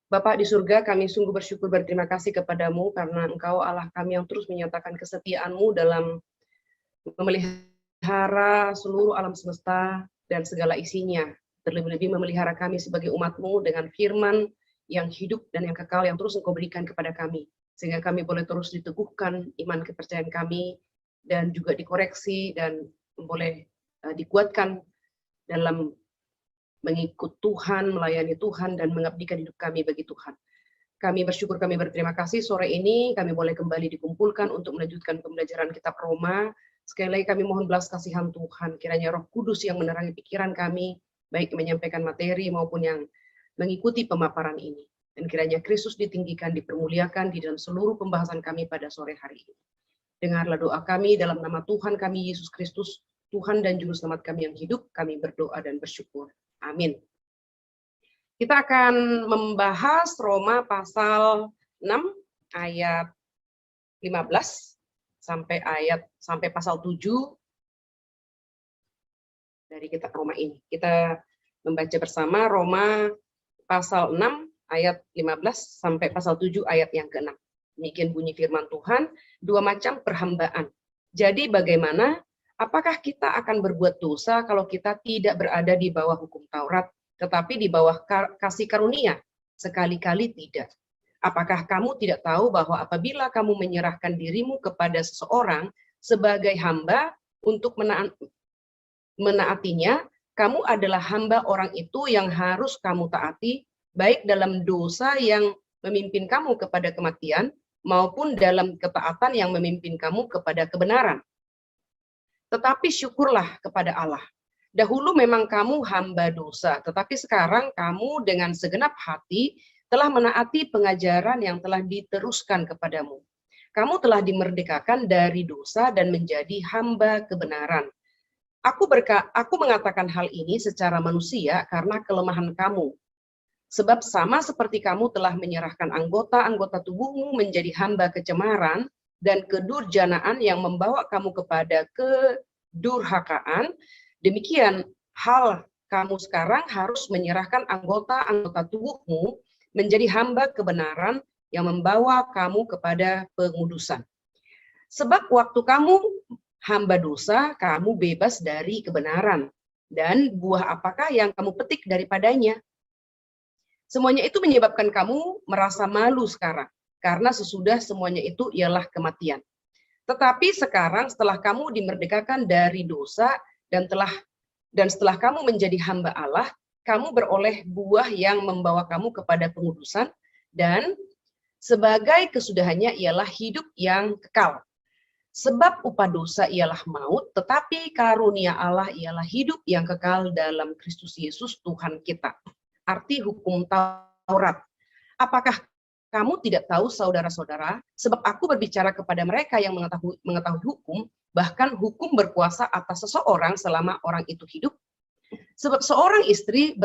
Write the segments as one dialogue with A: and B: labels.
A: Bapak di surga, kami sungguh bersyukur berterima kasih kepadamu karena Engkau Allah kami yang terus menyatakan kesetiaan-Mu dalam memelihara seluruh alam semesta dan segala isinya. Terlebih-lebih memelihara kami sebagai umat-Mu dengan firman yang hidup dan yang kekal yang terus Engkau berikan kepada kami. Sehingga kami boleh terus diteguhkan iman kepercayaan kami dan juga dikoreksi dan boleh dikuatkan dalam mengikut Tuhan, melayani Tuhan, dan mengabdikan hidup kami bagi Tuhan. Kami bersyukur, kami berterima kasih sore ini kami boleh kembali dikumpulkan untuk melanjutkan pembelajaran kitab Roma. Sekali lagi kami mohon belas kasihan Tuhan, kiranya Roh Kudus yang menerangi pikiran kami, baik menyampaikan materi maupun yang mengikuti pemaparan ini. Dan kiranya Kristus ditinggikan, dipermuliakan di dalam seluruh pembahasan kami pada sore hari ini. Dengarlah doa kami dalam nama Tuhan kami Yesus Kristus, Tuhan dan Juru Selamat kami yang hidup, kami berdoa dan bersyukur. Amin. Kita akan membahas Roma pasal 6 ayat 15 sampai pasal 7 dari kitab Roma ini. Kita membaca bersama Roma pasal 6 ayat 15 sampai pasal 7 ayat yang ke-6. Demikian bunyi firman Tuhan, dua macam perhambaan. Jadi bagaimana? Apakah kita akan berbuat dosa kalau kita tidak berada di bawah hukum Taurat, tetapi di bawah kasih karunia? Sekali-kali tidak. Apakah kamu tidak tahu bahwa apabila kamu menyerahkan dirimu kepada seseorang sebagai hamba untuk menaatinya, kamu adalah hamba orang itu yang harus kamu taati, baik dalam dosa yang memimpin kamu kepada kematian, maupun dalam ketaatan yang memimpin kamu kepada kebenaran. Tetapi syukurlah kepada Allah. Dahulu memang kamu hamba dosa, tetapi sekarang kamu dengan segenap hati telah menaati pengajaran yang telah diteruskan kepadamu. Kamu telah dimerdekakan dari dosa dan menjadi hamba kebenaran. Aku mengatakan hal ini secara manusia karena kelemahan kamu. Sebab sama seperti kamu telah menyerahkan anggota-anggota tubuhmu menjadi hamba kecemaran dan kedurjanaan yang membawa kamu kepada kedurhakaan, demikian hal kamu sekarang harus menyerahkan anggota-anggota tubuhmu menjadi hamba kebenaran yang membawa kamu kepada pengudusan. Sebab waktu kamu hamba dosa, kamu bebas dari kebenaran. Dan buah apakah yang kamu petik daripadanya? Semuanya itu menyebabkan kamu merasa malu sekarang. Karena sesudah semuanya itu ialah kematian. Tetapi sekarang setelah kamu dimerdekakan dari dosa dan setelah kamu menjadi hamba Allah, kamu beroleh buah yang membawa kamu kepada pengudusan, dan sebagai kesudahannya ialah hidup yang kekal. Sebab upah dosa ialah maut, tetapi karunia Allah ialah hidup yang kekal dalam Kristus Yesus Tuhan kita. Arti hukum Taurat. Apakah kamu tidak tahu, saudara-saudara, sebab aku berbicara kepada mereka yang mengetahui hukum, bahkan hukum berkuasa atas seseorang selama orang itu hidup. Sebab seorang istri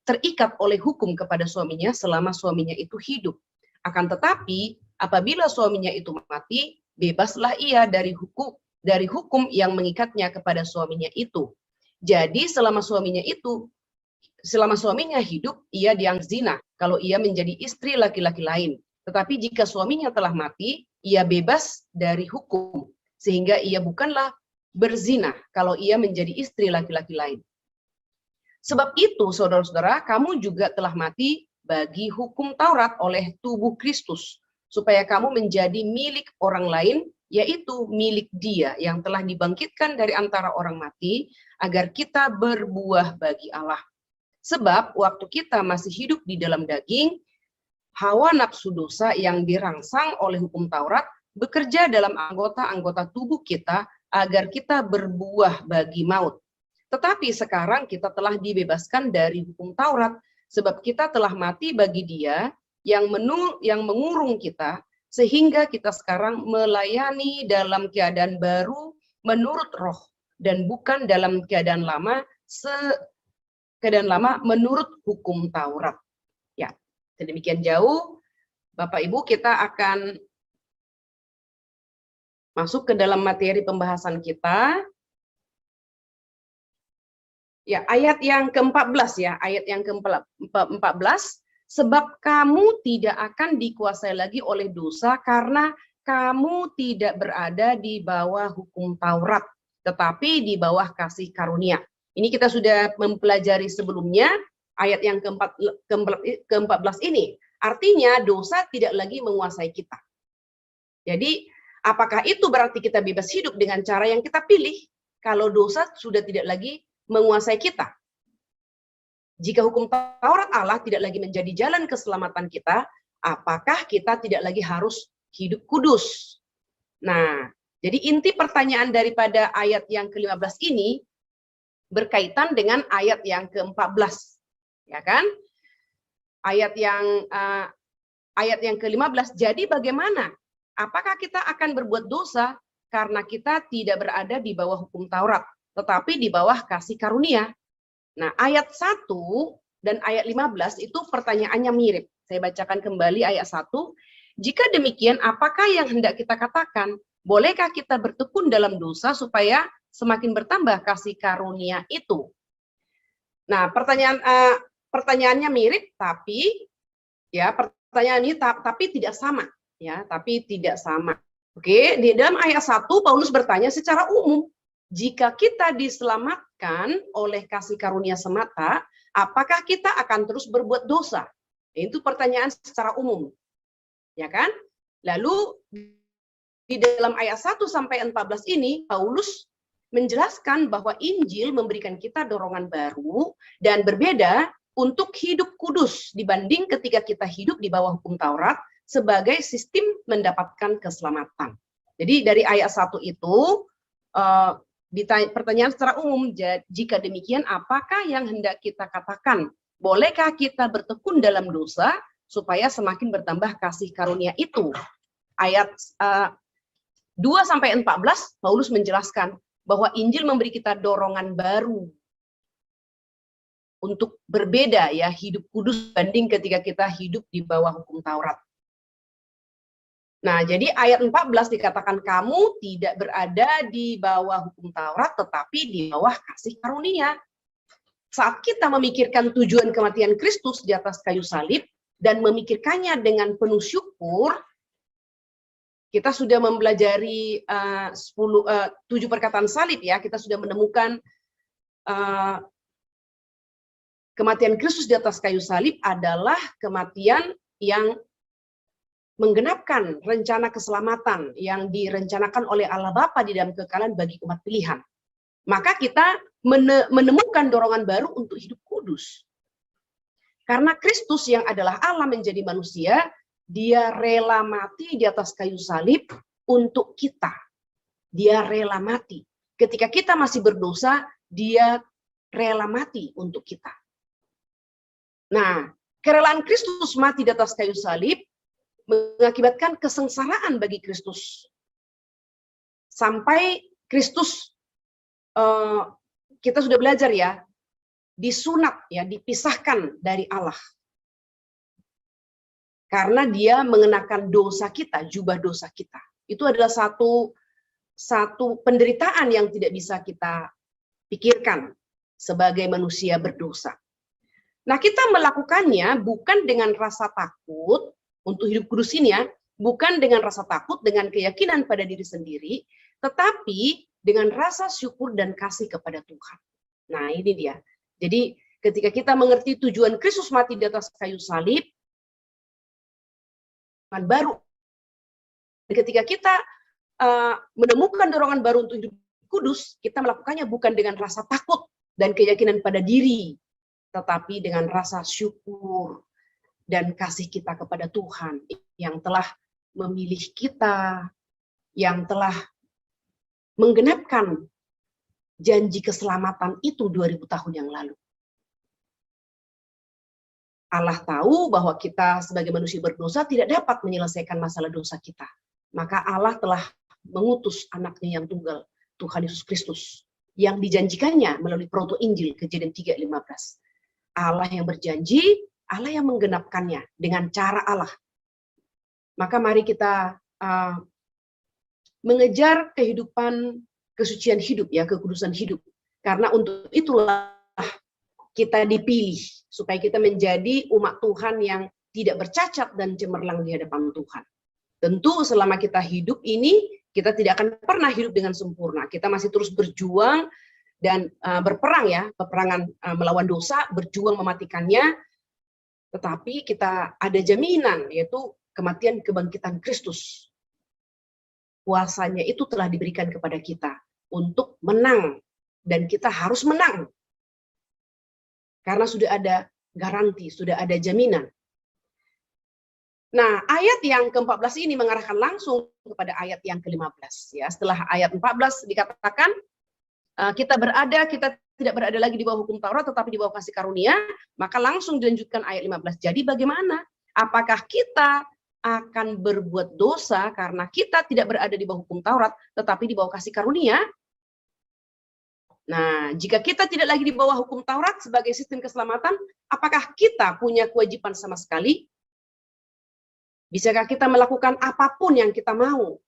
A: terikat oleh hukum kepada suaminya selama suaminya itu hidup. Akan tetapi, apabila suaminya itu mati, bebaslah ia dari hukum yang mengikatnya kepada suaminya itu. Jadi selama suaminya hidup, ia dianggap zina kalau ia menjadi istri laki-laki lain. Tetapi jika suaminya telah mati, ia bebas dari hukum, sehingga ia bukanlah berzina kalau ia menjadi istri laki-laki lain. Sebab itu, saudara-saudara, kamu juga telah mati bagi hukum Taurat oleh tubuh Kristus, supaya kamu menjadi milik orang lain, yaitu milik Dia yang telah dibangkitkan dari antara orang mati, agar kita berbuah bagi Allah. Sebab waktu kita masih hidup di dalam daging, hawa nafsu dosa yang dirangsang oleh hukum Taurat bekerja dalam anggota-anggota tubuh kita agar kita berbuah bagi maut. Tetapi sekarang kita telah dibebaskan dari hukum Taurat, sebab kita telah mati bagi Dia yang mengurung kita, sehingga kita sekarang melayani dalam keadaan baru menurut roh, dan bukan dalam keadaan lama menurut hukum Taurat. Ya, sedemikian jauh, Bapak Ibu, kita akan masuk ke dalam materi pembahasan kita. Ya, ayat yang ke-14 ya, ayat yang ke-14 sebab kamu tidak akan dikuasai lagi oleh dosa karena kamu tidak berada di bawah hukum Taurat, tetapi di bawah kasih karunia. Ini kita sudah mempelajari sebelumnya, ayat yang ke-14 ini. Artinya dosa tidak lagi menguasai kita. Jadi, apakah itu berarti kita bebas hidup dengan cara yang kita pilih? Kalau dosa sudah tidak lagi menguasai kita. Jika hukum Taurat Allah tidak lagi menjadi jalan keselamatan kita, apakah kita tidak lagi harus hidup kudus? Nah, jadi inti pertanyaan daripada ayat yang ke-15 ini berkaitan dengan ayat yang ke-14. Ya kan? Ayat yang ke-15, jadi bagaimana? Apakah kita akan berbuat dosa karena kita tidak berada di bawah hukum Taurat, tetapi di bawah kasih karunia? Nah, ayat 1 dan ayat 15 itu pertanyaannya mirip. Saya bacakan kembali ayat 1. Jika demikian, apakah yang hendak kita katakan? Bolehkah kita bertekun dalam dosa supaya semakin bertambah kasih karunia itu? Nah, pertanyaannya mirip, tapi ya pertanyaan ini tapi tidak sama, ya, tapi tidak sama. Oke, di dalam ayat 1 Paulus bertanya secara umum, jika kita diselamatkan oleh kasih karunia semata, apakah kita akan terus berbuat dosa? Itu pertanyaan secara umum. Ya kan? Lalu di dalam ayat 1 sampai 14 ini Paulus menjelaskan bahwa Injil memberikan kita dorongan baru dan berbeda untuk hidup kudus dibanding ketika kita hidup di bawah hukum Taurat sebagai sistem mendapatkan keselamatan. Jadi dari ayat 1 itu pertanyaan secara umum, jika demikian apakah yang hendak kita katakan? Bolehkah kita bertekun dalam dosa supaya semakin bertambah kasih karunia itu? Ayat 2 sampai 14 Paulus menjelaskan bahwa Injil memberi kita dorongan baru untuk berbeda, ya, hidup kudus banding ketika kita hidup di bawah hukum Taurat. Nah, jadi ayat 14 dikatakan kamu tidak berada di bawah hukum Taurat, tetapi di bawah kasih karunia. Saat kita memikirkan tujuan kematian Kristus di atas kayu salib, dan memikirkannya dengan penuh syukur, kita sudah mempelajari 7 perkataan salib, ya, kita sudah menemukan kematian Kristus di atas kayu salib adalah kematian yang menggenapkan rencana keselamatan yang direncanakan oleh Allah Bapa di dalam kekekalan bagi umat pilihan. Maka kita menemukan dorongan baru untuk hidup kudus. Karena Kristus yang adalah Allah menjadi manusia, dia rela mati di atas kayu salib untuk kita. Dia rela mati. Ketika kita masih berdosa, dia rela mati untuk kita. Nah, kerelaan Kristus mati di atas kayu salib mengakibatkan kesengsaraan bagi Kristus. Sampai Kristus, kita sudah belajar, ya, disunat, ya, dipisahkan dari Allah. Karena dia mengenakan dosa kita, jubah dosa kita. Itu adalah satu penderitaan yang tidak bisa kita pikirkan sebagai manusia berdosa. Nah, kita melakukannya bukan dengan rasa takut untuk hidup kudus ini, ya, bukan dengan rasa takut, dengan keyakinan pada diri sendiri, tetapi dengan rasa syukur dan kasih kepada Tuhan. Nah, ini dia. Jadi, ketika kita mengerti tujuan Kristus mati di atas kayu salib, baru. Ketika kita menemukan dorongan baru untuk hidup kudus, kita melakukannya bukan dengan rasa takut dan keyakinan pada diri, tetapi dengan rasa syukur dan kasih kita kepada Tuhan yang telah memilih kita, yang telah menggenapkan janji keselamatan itu 2000 tahun yang lalu. Allah tahu bahwa kita sebagai manusia berdosa tidak dapat menyelesaikan masalah dosa kita. Maka Allah telah mengutus anaknya yang tunggal, Tuhan Yesus Kristus, yang dijanjikannya melalui proto Injil, Kejadian 3:15. Allah yang berjanji, Allah yang menggenapkannya dengan cara Allah. Maka mari kita mengejar kehidupan kesucian hidup, ya, kekudusan hidup. Karena untuk itulah kita dipilih supaya kita menjadi umat Tuhan yang tidak bercacat dan cemerlang di hadapan Tuhan. Tentu selama kita hidup ini, kita tidak akan pernah hidup dengan sempurna. Kita masih terus berjuang dan berperang ya, peperangan melawan dosa, berjuang mematikannya. Tetapi kita ada jaminan, yaitu kematian kebangkitan Kristus. Kuasanya itu telah diberikan kepada kita untuk menang. Dan kita harus menang. Karena sudah ada garansi, sudah ada jaminan. Nah, ayat yang ke-14 ini mengarahkan langsung kepada ayat yang ke-15. Ya, setelah ayat 14 dikatakan, kita tidak berada lagi di bawah hukum Taurat, tetapi di bawah kasih karunia, maka langsung dilanjutkan ayat 15. Jadi bagaimana? Apakah kita akan berbuat dosa karena kita tidak berada di bawah hukum Taurat, tetapi di bawah kasih karunia? Nah, jika kita tidak lagi di bawah hukum Taurat sebagai sistem keselamatan, apakah kita punya kewajiban sama sekali? Bisakah kita melakukan apapun yang kita mau?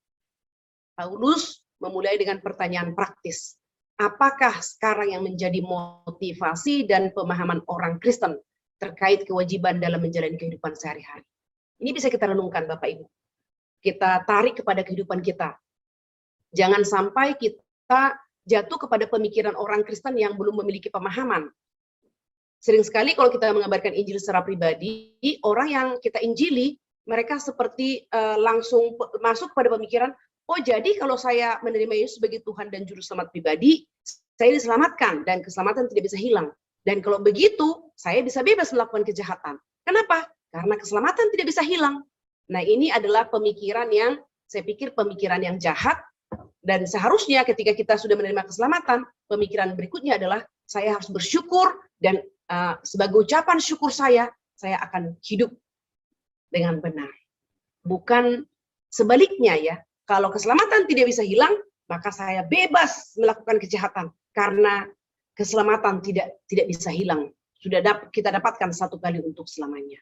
A: Paulus memulai dengan pertanyaan praktis. Apakah sekarang yang menjadi motivasi dan pemahaman orang Kristen terkait kewajiban dalam menjalani kehidupan sehari-hari? Ini bisa kita renungkan, Bapak Ibu. Kita tarik kepada kehidupan kita. Jangan sampai kita jatuh kepada pemikiran orang Kristen yang belum memiliki pemahaman. Sering sekali kalau kita mengabarkan Injil secara pribadi, orang yang kita injili, mereka seperti langsung masuk pada pemikiran, oh jadi kalau saya menerima Yesus sebagai Tuhan dan Juru Selamat pribadi, saya diselamatkan dan keselamatan tidak bisa hilang. Dan kalau begitu, saya bisa bebas melakukan kejahatan. Kenapa? Karena keselamatan tidak bisa hilang. Nah, ini adalah pemikiran yang, saya pikir pemikiran yang jahat, dan seharusnya ketika kita sudah menerima keselamatan, pemikiran berikutnya adalah, saya harus bersyukur, dan sebagai ucapan syukur saya akan hidup dengan benar. Bukan sebaliknya ya. Kalau keselamatan tidak bisa hilang, maka saya bebas melakukan kejahatan karena keselamatan tidak bisa hilang. Sudah kita dapatkan satu kali untuk selamanya.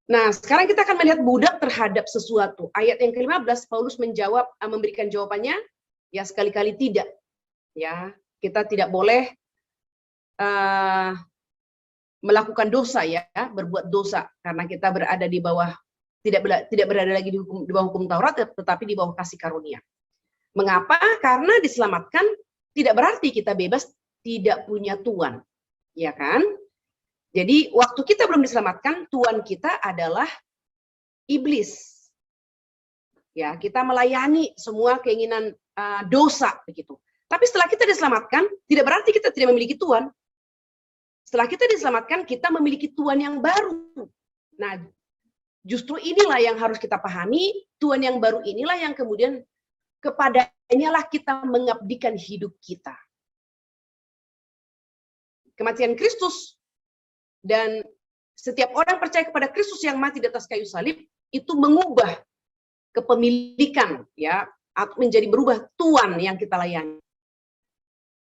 A: Nah, sekarang kita akan melihat budak terhadap sesuatu. Ayat yang ke-15 Paulus memberikan jawabannya, ya sekali-kali tidak. Ya, kita tidak boleh melakukan dosa ya, berbuat dosa karena kita berada di bawah tidak berada lagi di bawah hukum Taurat, tetapi di bawah kasih karunia. Mengapa? Karena diselamatkan tidak berarti kita bebas tidak punya tuan, ya kan? Jadi waktu kita belum diselamatkan, tuan kita adalah iblis. Ya, kita melayani semua keinginan dosa begitu. Tapi setelah kita diselamatkan, tidak berarti kita tidak memiliki tuan. Setelah kita diselamatkan, kita memiliki Tuhan yang baru. Nah, justru inilah yang harus kita pahami, Tuhan yang baru inilah yang kemudian kepadanya lah kita mengabdikan hidup kita. Kematian Kristus dan setiap orang percaya kepada Kristus yang mati di atas kayu salib, itu mengubah kepemilikan, ya, atau menjadi berubah Tuhan yang kita layani.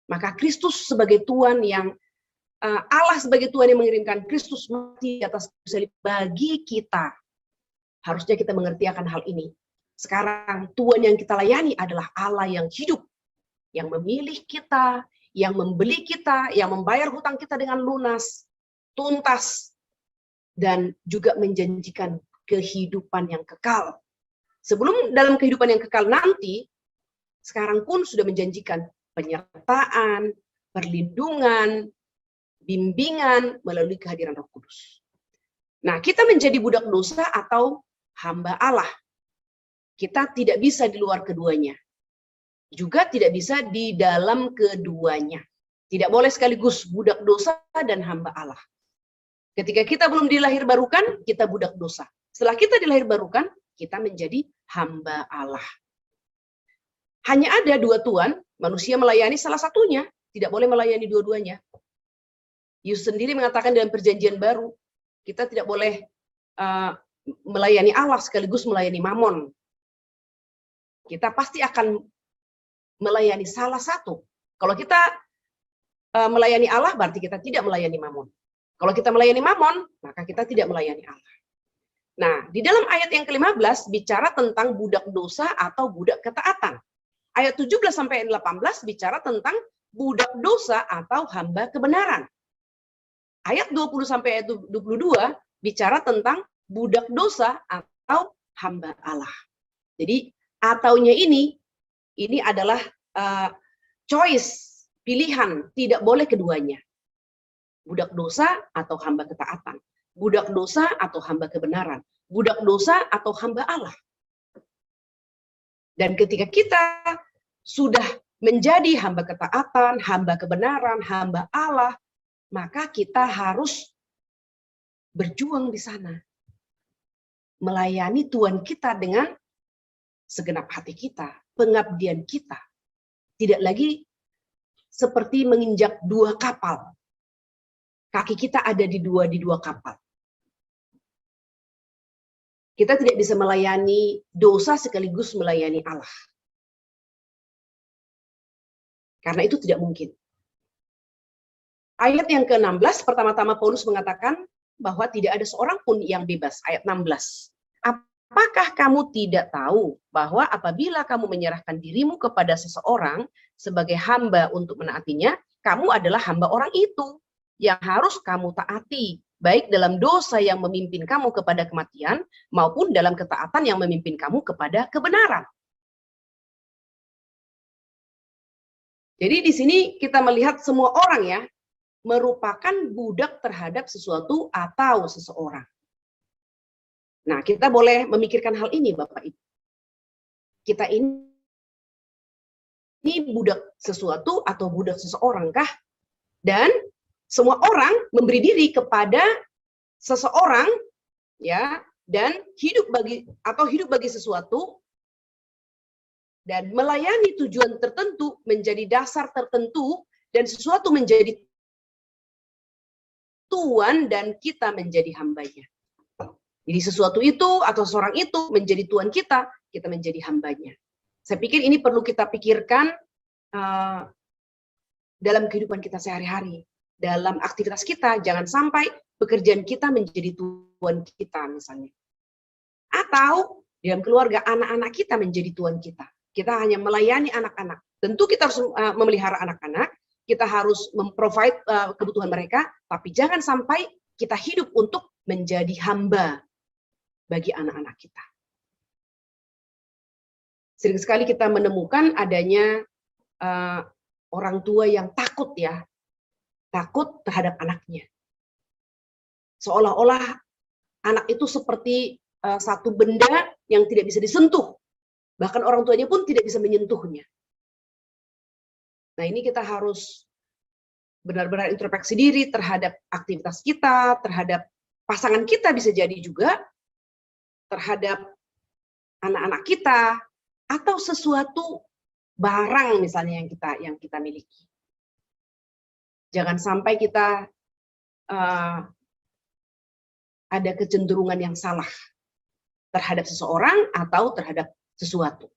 A: Maka Kristus sebagai Tuhan yang Allah sebagai Tuhan yang mengirimkan Kristus mati di atas kayu salib bagi kita. Harusnya kita mengerti akan hal ini. Sekarang Tuhan yang kita layani adalah Allah yang hidup, yang memilih kita, yang membeli kita, yang membayar hutang kita dengan lunas, tuntas, dan juga menjanjikan kehidupan yang kekal. Sebelum dalam kehidupan yang kekal nanti, sekarang pun sudah menjanjikan penyertaan, perlindungan, bimbingan melalui kehadiran Roh Kudus. Nah, kita menjadi budak dosa atau hamba Allah. Kita tidak bisa di luar keduanya. Juga tidak bisa di dalam keduanya. Tidak boleh sekaligus budak dosa dan hamba Allah. Ketika kita belum dilahirbarukan, kita budak dosa. Setelah kita dilahirbarukan, kita menjadi hamba Allah. Hanya ada dua Tuhan, manusia melayani salah satunya, tidak boleh melayani dua-duanya. Yesus sendiri mengatakan dalam perjanjian baru, kita tidak boleh melayani Allah sekaligus melayani Mamon. Kita pasti akan melayani salah satu. Kalau kita melayani Allah, berarti kita tidak melayani Mamon. Kalau kita melayani Mamon, maka kita tidak melayani Allah. Nah, di dalam ayat yang ke-15 bicara tentang budak dosa atau budak ketaatan. Ayat 17 sampai 18 bicara tentang budak dosa atau hamba kebenaran. Ayat 20 sampai ayat 22 bicara tentang budak dosa atau hamba Allah. Jadi ataunya ini adalah choice, pilihan, tidak boleh keduanya. Budak dosa atau hamba ketaatan, budak dosa atau hamba kebenaran, budak dosa atau hamba Allah. Dan ketika kita sudah menjadi hamba ketaatan, hamba kebenaran, hamba Allah, maka kita harus berjuang di sana. Melayani Tuhan kita dengan segenap hati kita, pengabdian kita. Tidak lagi seperti menginjak dua kapal. Kaki kita ada di dua kapal. Kita tidak bisa melayani dosa sekaligus melayani Allah. Karena itu tidak mungkin. Ayat yang ke-16, pertama-tama Paulus mengatakan bahwa tidak ada seorang pun yang bebas. Ayat 16. Apakah kamu tidak tahu bahwa apabila kamu menyerahkan dirimu kepada seseorang sebagai hamba untuk menaatinya, kamu adalah hamba orang itu yang harus kamu taati, baik dalam dosa yang memimpin kamu kepada kematian, maupun dalam ketaatan yang memimpin kamu kepada kebenaran. Jadi di sini kita melihat semua orang ya, merupakan budak terhadap sesuatu atau seseorang. Nah, kita boleh memikirkan hal ini, Bapak Ibu. Kita ini budak sesuatu atau budak seseorang kah? Dan semua orang memberi diri kepada seseorang ya, dan hidup bagi sesuatu dan melayani tujuan tertentu menjadi dasar tertentu dan sesuatu menjadi Tuhan dan kita menjadi hambanya. Jadi sesuatu itu atau seorang itu menjadi Tuhan kita menjadi hambanya. Saya pikir ini perlu kita pikirkan dalam kehidupan kita sehari-hari. Dalam aktivitas kita, jangan sampai pekerjaan kita menjadi Tuhan kita misalnya. Atau dalam keluarga, anak-anak kita menjadi Tuhan kita. Kita hanya melayani anak-anak. Tentu kita harus memelihara anak-anak, kita harus memprovide kebutuhan mereka, tapi jangan sampai kita hidup untuk menjadi hamba bagi anak-anak kita. Sering sekali kita menemukan adanya orang tua yang takut ya, takut terhadap anaknya. Seolah-olah anak itu seperti satu benda yang tidak bisa disentuh. Bahkan orang tuanya pun tidak bisa menyentuhnya. Nah, ini kita harus benar-benar introspeksi diri terhadap aktivitas kita, terhadap pasangan kita bisa jadi juga, terhadap anak-anak kita, atau sesuatu barang misalnya yang kita miliki. Jangan sampai kita ada kecenderungan yang salah terhadap seseorang atau terhadap sesuatu.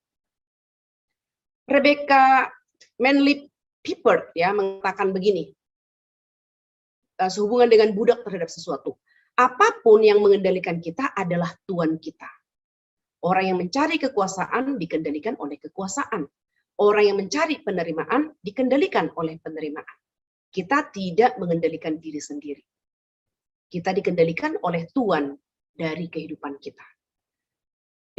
A: Rebecca Manley Pippert ya mengatakan begini, sehubungan dengan budak terhadap sesuatu. Apapun yang mengendalikan kita adalah Tuhan kita. Orang yang mencari kekuasaan dikendalikan oleh kekuasaan. Orang yang mencari penerimaan dikendalikan oleh penerimaan. Kita tidak mengendalikan diri sendiri. Kita dikendalikan oleh Tuhan dari kehidupan kita.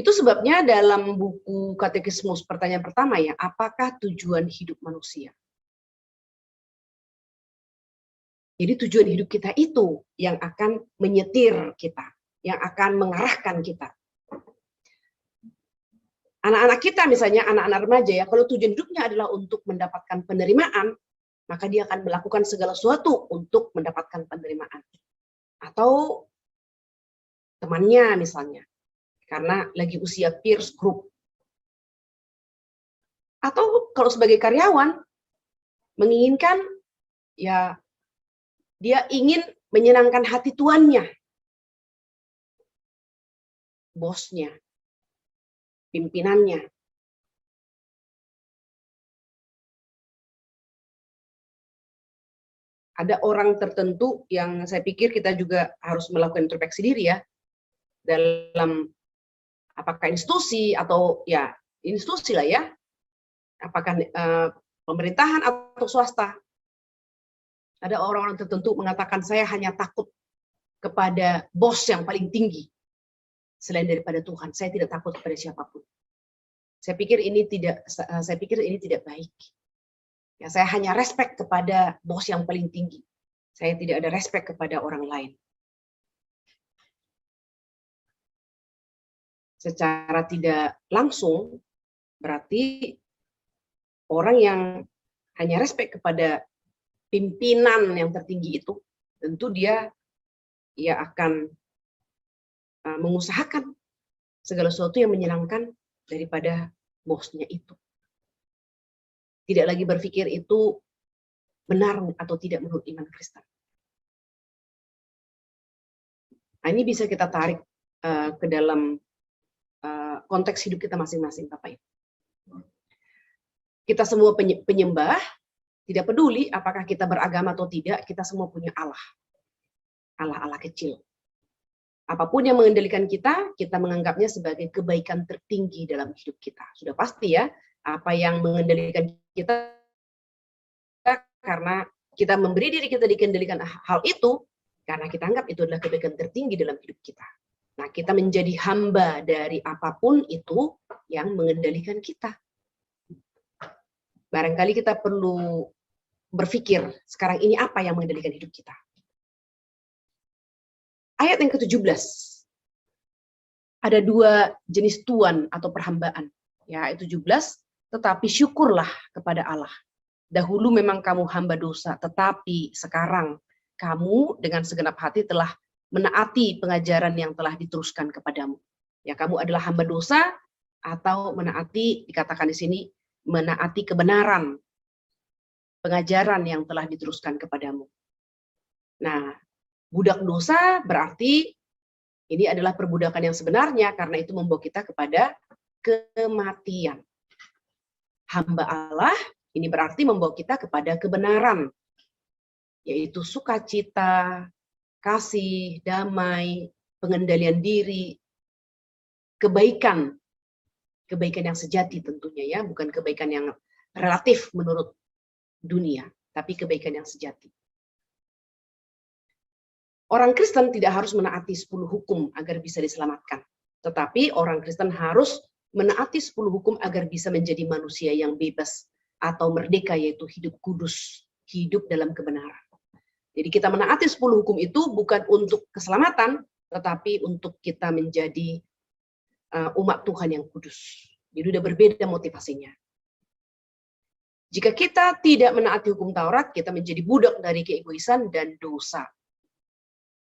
A: Itu sebabnya dalam buku Katekismus pertanyaan pertama ya, apakah tujuan hidup manusia? Jadi tujuan hidup kita itu yang akan menyetir kita, yang akan mengarahkan kita. Anak-anak kita misalnya, anak-anak remaja ya, kalau tujuan hidupnya adalah untuk mendapatkan penerimaan, maka dia akan melakukan segala sesuatu untuk mendapatkan penerimaan. Atau temannya misalnya, karena lagi usia peers group. Atau kalau sebagai karyawan, menginginkan ya dia ingin menyenangkan hati tuannya, bosnya, pimpinannya. Ada orang tertentu yang saya pikir kita juga harus melakukan introspeksi diri ya, dalam apakah institusi atau ya institusi lah ya, apakah pemerintahan atau swasta. Ada orang-orang tertentu mengatakan, saya hanya takut kepada bos yang paling tinggi. Selain daripada Tuhan, saya tidak takut kepada siapapun. Saya pikir ini tidak baik. Ya, saya hanya respect kepada bos yang paling tinggi. Saya tidak ada respect kepada orang lain. Secara tidak langsung, berarti orang yang hanya respect kepada pimpinan yang tertinggi itu, tentu dia akan mengusahakan segala sesuatu yang menyenangkan daripada bosnya itu. Tidak lagi berpikir itu benar atau tidak menurut iman Kristen. Nah, ini bisa kita tarik ke dalam konteks hidup kita masing-masing, Bapak Ibu. Kita semua penyembah, tidak peduli apakah kita beragama atau tidak, kita semua punya Allah. Allah kecil. Apapun yang mengendalikan kita, kita menganggapnya sebagai kebaikan tertinggi dalam hidup kita. Sudah pasti ya, apa yang mengendalikan kita, karena kita memberi diri kita dikendalikan hal itu, karena kita anggap itu adalah kebaikan tertinggi dalam hidup kita. Nah, kita menjadi hamba dari apapun itu yang mengendalikan kita. Barangkali kita perlu berpikir, sekarang ini apa yang mengendalikan hidup kita? Ayat yang ke-17. Ada dua jenis tuan atau perhambaan. Ya, ayat 17, tetapi syukurlah kepada Allah. Dahulu memang kamu hamba dosa, tetapi sekarang kamu dengan segenap hati telah menaati pengajaran yang telah diteruskan kepadamu. Ya, kamu adalah hamba dosa atau menaati, dikatakan di sini, menaati kebenaran pengajaran yang telah diteruskan kepadamu. Nah, budak dosa berarti ini adalah perbudakan yang sebenarnya, karena itu membawa kita kepada kematian. Hamba Allah ini berarti membawa kita kepada kebenaran, yaitu sukacita, kasih, damai, pengendalian diri, kebaikan yang sejati tentunya ya, bukan kebaikan yang relatif menurut dunia, tapi kebaikan yang sejati. Orang Kristen tidak harus menaati 10 hukum agar bisa diselamatkan. Tetapi orang Kristen harus menaati 10 hukum agar bisa menjadi manusia yang bebas atau merdeka, yaitu hidup kudus, hidup dalam kebenaran. Jadi kita menaati 10 hukum itu bukan untuk keselamatan, tetapi untuk kita menjadi umat Tuhan yang kudus. Jadi udah berbeda motivasinya. Jika kita tidak menaati hukum Taurat, kita menjadi budak dari keegoisan dan dosa.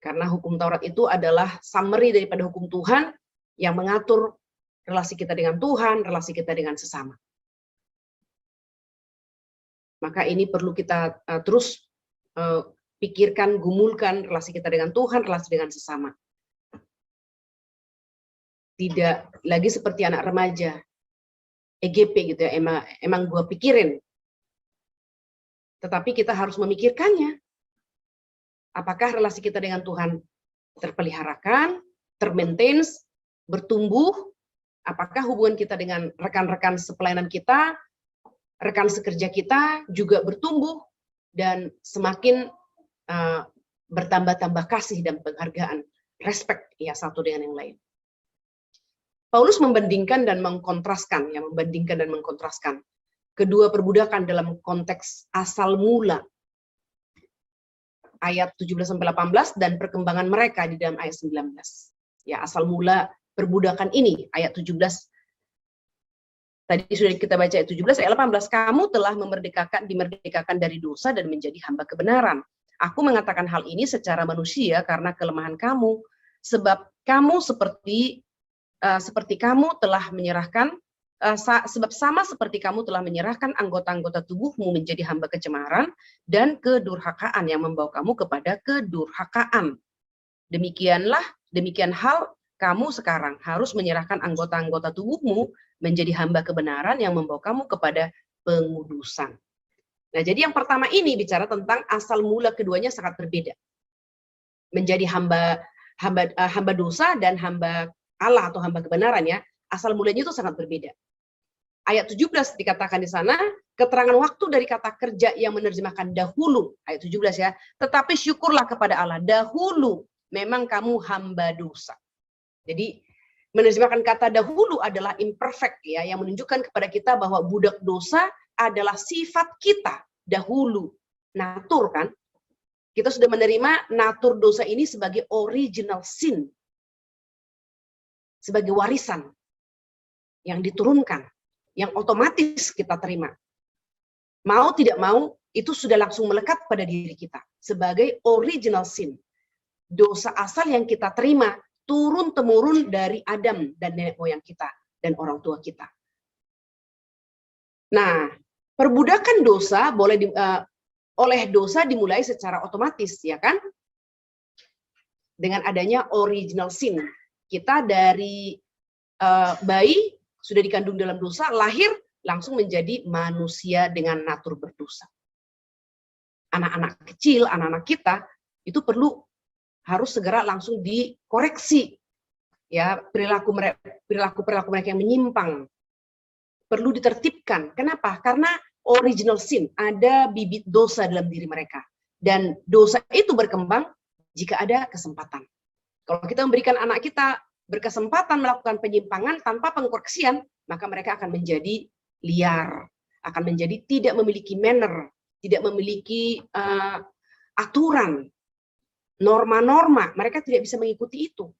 A: Karena hukum Taurat itu adalah summary daripada hukum Tuhan yang mengatur relasi kita dengan Tuhan, relasi kita dengan sesama. Maka ini perlu kita terus pikirkan, gumulkan relasi kita dengan Tuhan, relasi dengan sesama. Tidak lagi seperti anak remaja, EGP gitu ya, emang gua pikirin. Tetapi kita harus memikirkannya. Apakah relasi kita dengan Tuhan terpeliharakan, termaintain, bertumbuh? Apakah hubungan kita dengan rekan-rekan sepelayanan kita, rekan sekerja kita juga bertumbuh dan semakin bertambah-tambah kasih dan penghargaan, respect ya satu dengan yang lain. Paulus membandingkan dan mengkontraskan, kedua perbudakan dalam konteks asal mula. Ayat 17-18 dan perkembangan mereka di dalam ayat 19. Ya, asal mula perbudakan ini, ayat 17. Tadi sudah kita baca ayat 17, ayat 18. Kamu telah dimerdekakan dari dosa dan menjadi hamba kebenaran. Aku mengatakan hal ini secara manusia karena kelemahan kamu. Sebab kamu seperti kamu telah menyerahkan, sebab sama seperti kamu telah menyerahkan anggota-anggota tubuhmu menjadi hamba kecemaran dan kedurhakaan yang membawa kamu kepada kedurhakaan. Demikian hal kamu sekarang harus menyerahkan anggota-anggota tubuhmu menjadi hamba kebenaran yang membawa kamu kepada pengudusan. Nah, jadi yang pertama ini bicara tentang asal mula, keduanya sangat berbeda. Menjadi hamba dosa dan hamba Allah atau hamba kebenaran ya, asal mulanya itu sangat berbeda. ayat 17 dikatakan di sana, keterangan waktu dari kata kerja yang menerjemahkan dahulu, ayat 17 ya, tetapi syukurlah kepada Allah, dahulu memang kamu hamba dosa. Jadi menerjemahkan kata dahulu adalah imperfect ya, yang menunjukkan kepada kita bahwa budak dosa adalah sifat kita dahulu, natur kan. Kita sudah menerima natur dosa ini sebagai original sin, sebagai warisan yang diturunkan, yang otomatis kita terima. Mau tidak mau, itu sudah langsung melekat pada diri kita sebagai original sin. Dosa asal yang kita terima turun-temurun dari Adam dan nenek moyang kita dan orang tua kita. Nah, perbudakan dosa oleh dosa dimulai secara otomatis, ya kan? Dengan adanya original sin. Kita dari bayi sudah dikandung dalam dosa, lahir langsung menjadi manusia dengan natur berdosa. Anak-anak kecil, anak-anak kita itu harus segera langsung dikoreksi. Ya, perilaku mereka yang menyimpang perlu ditertibkan. Kenapa? Karena original sin, ada bibit dosa dalam diri mereka. Dan dosa itu berkembang jika ada kesempatan. Kalau kita memberikan anak kita berkesempatan melakukan penyimpangan tanpa pengkoreksian, maka mereka akan menjadi liar, akan menjadi tidak memiliki manner, tidak memiliki aturan, norma-norma. Mereka tidak bisa mengikuti itu.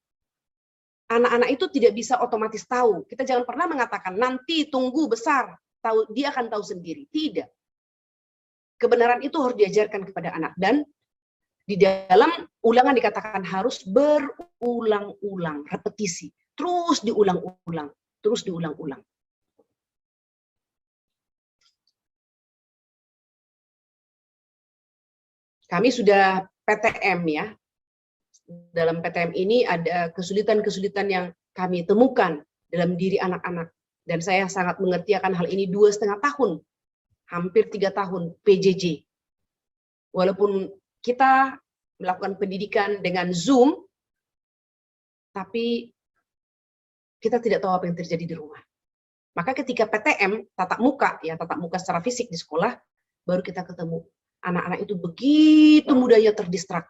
A: Anak-anak itu tidak bisa otomatis tahu. Kita jangan pernah mengatakan, nanti tunggu besar, dia akan tahu sendiri. Tidak. Kebenaran itu harus diajarkan kepada anak. Dan di dalam ulangan dikatakan harus berulang-ulang, repetisi. Terus diulang-ulang, terus diulang-ulang. Kami sudah PTM ya. Dalam PTM ini ada kesulitan-kesulitan yang kami temukan dalam diri anak-anak. Dan saya sangat mengerti akan hal ini 2,5 tahun, hampir 3 tahun PJJ. Walaupun kita melakukan pendidikan dengan Zoom, tapi kita tidak tahu apa yang terjadi di rumah. Maka ketika PTM, tatap muka secara fisik di sekolah, baru kita ketemu. Anak-anak itu begitu mudahnya terdistrak.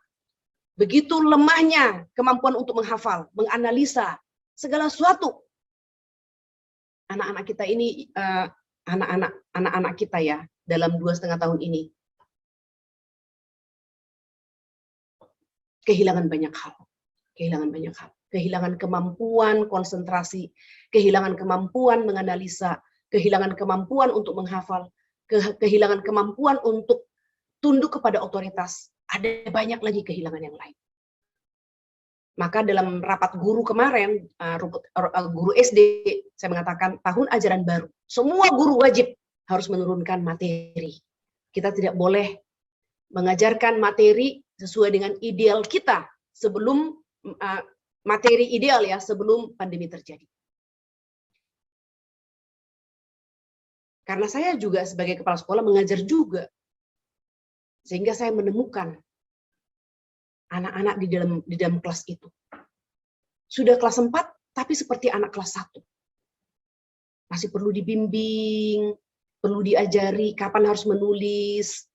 A: Begitu lemahnya kemampuan untuk menghafal, menganalisa segala sesuatu. Anak-anak kita ini, anak-anak kita ya, dalam 2,5 tahun ini, kehilangan banyak hal. Kehilangan kemampuan konsentrasi, kehilangan kemampuan menganalisa, kehilangan kemampuan untuk menghafal, kehilangan kemampuan untuk tunduk kepada otoritas. Ada banyak lagi kehilangan yang lain. Maka dalam rapat guru kemarin, guru SD, saya mengatakan tahun ajaran baru. Semua guru wajib harus menurunkan materi. Kita tidak boleh mengajarkan materi sesuai dengan ideal kita sebelum materi ideal ya, sebelum pandemi terjadi. Karena saya juga sebagai kepala sekolah mengajar juga. Sehingga saya menemukan anak-anak di dalam kelas itu. Sudah kelas 4, tapi seperti anak kelas 1. Masih perlu dibimbing, perlu diajari kapan harus menulis,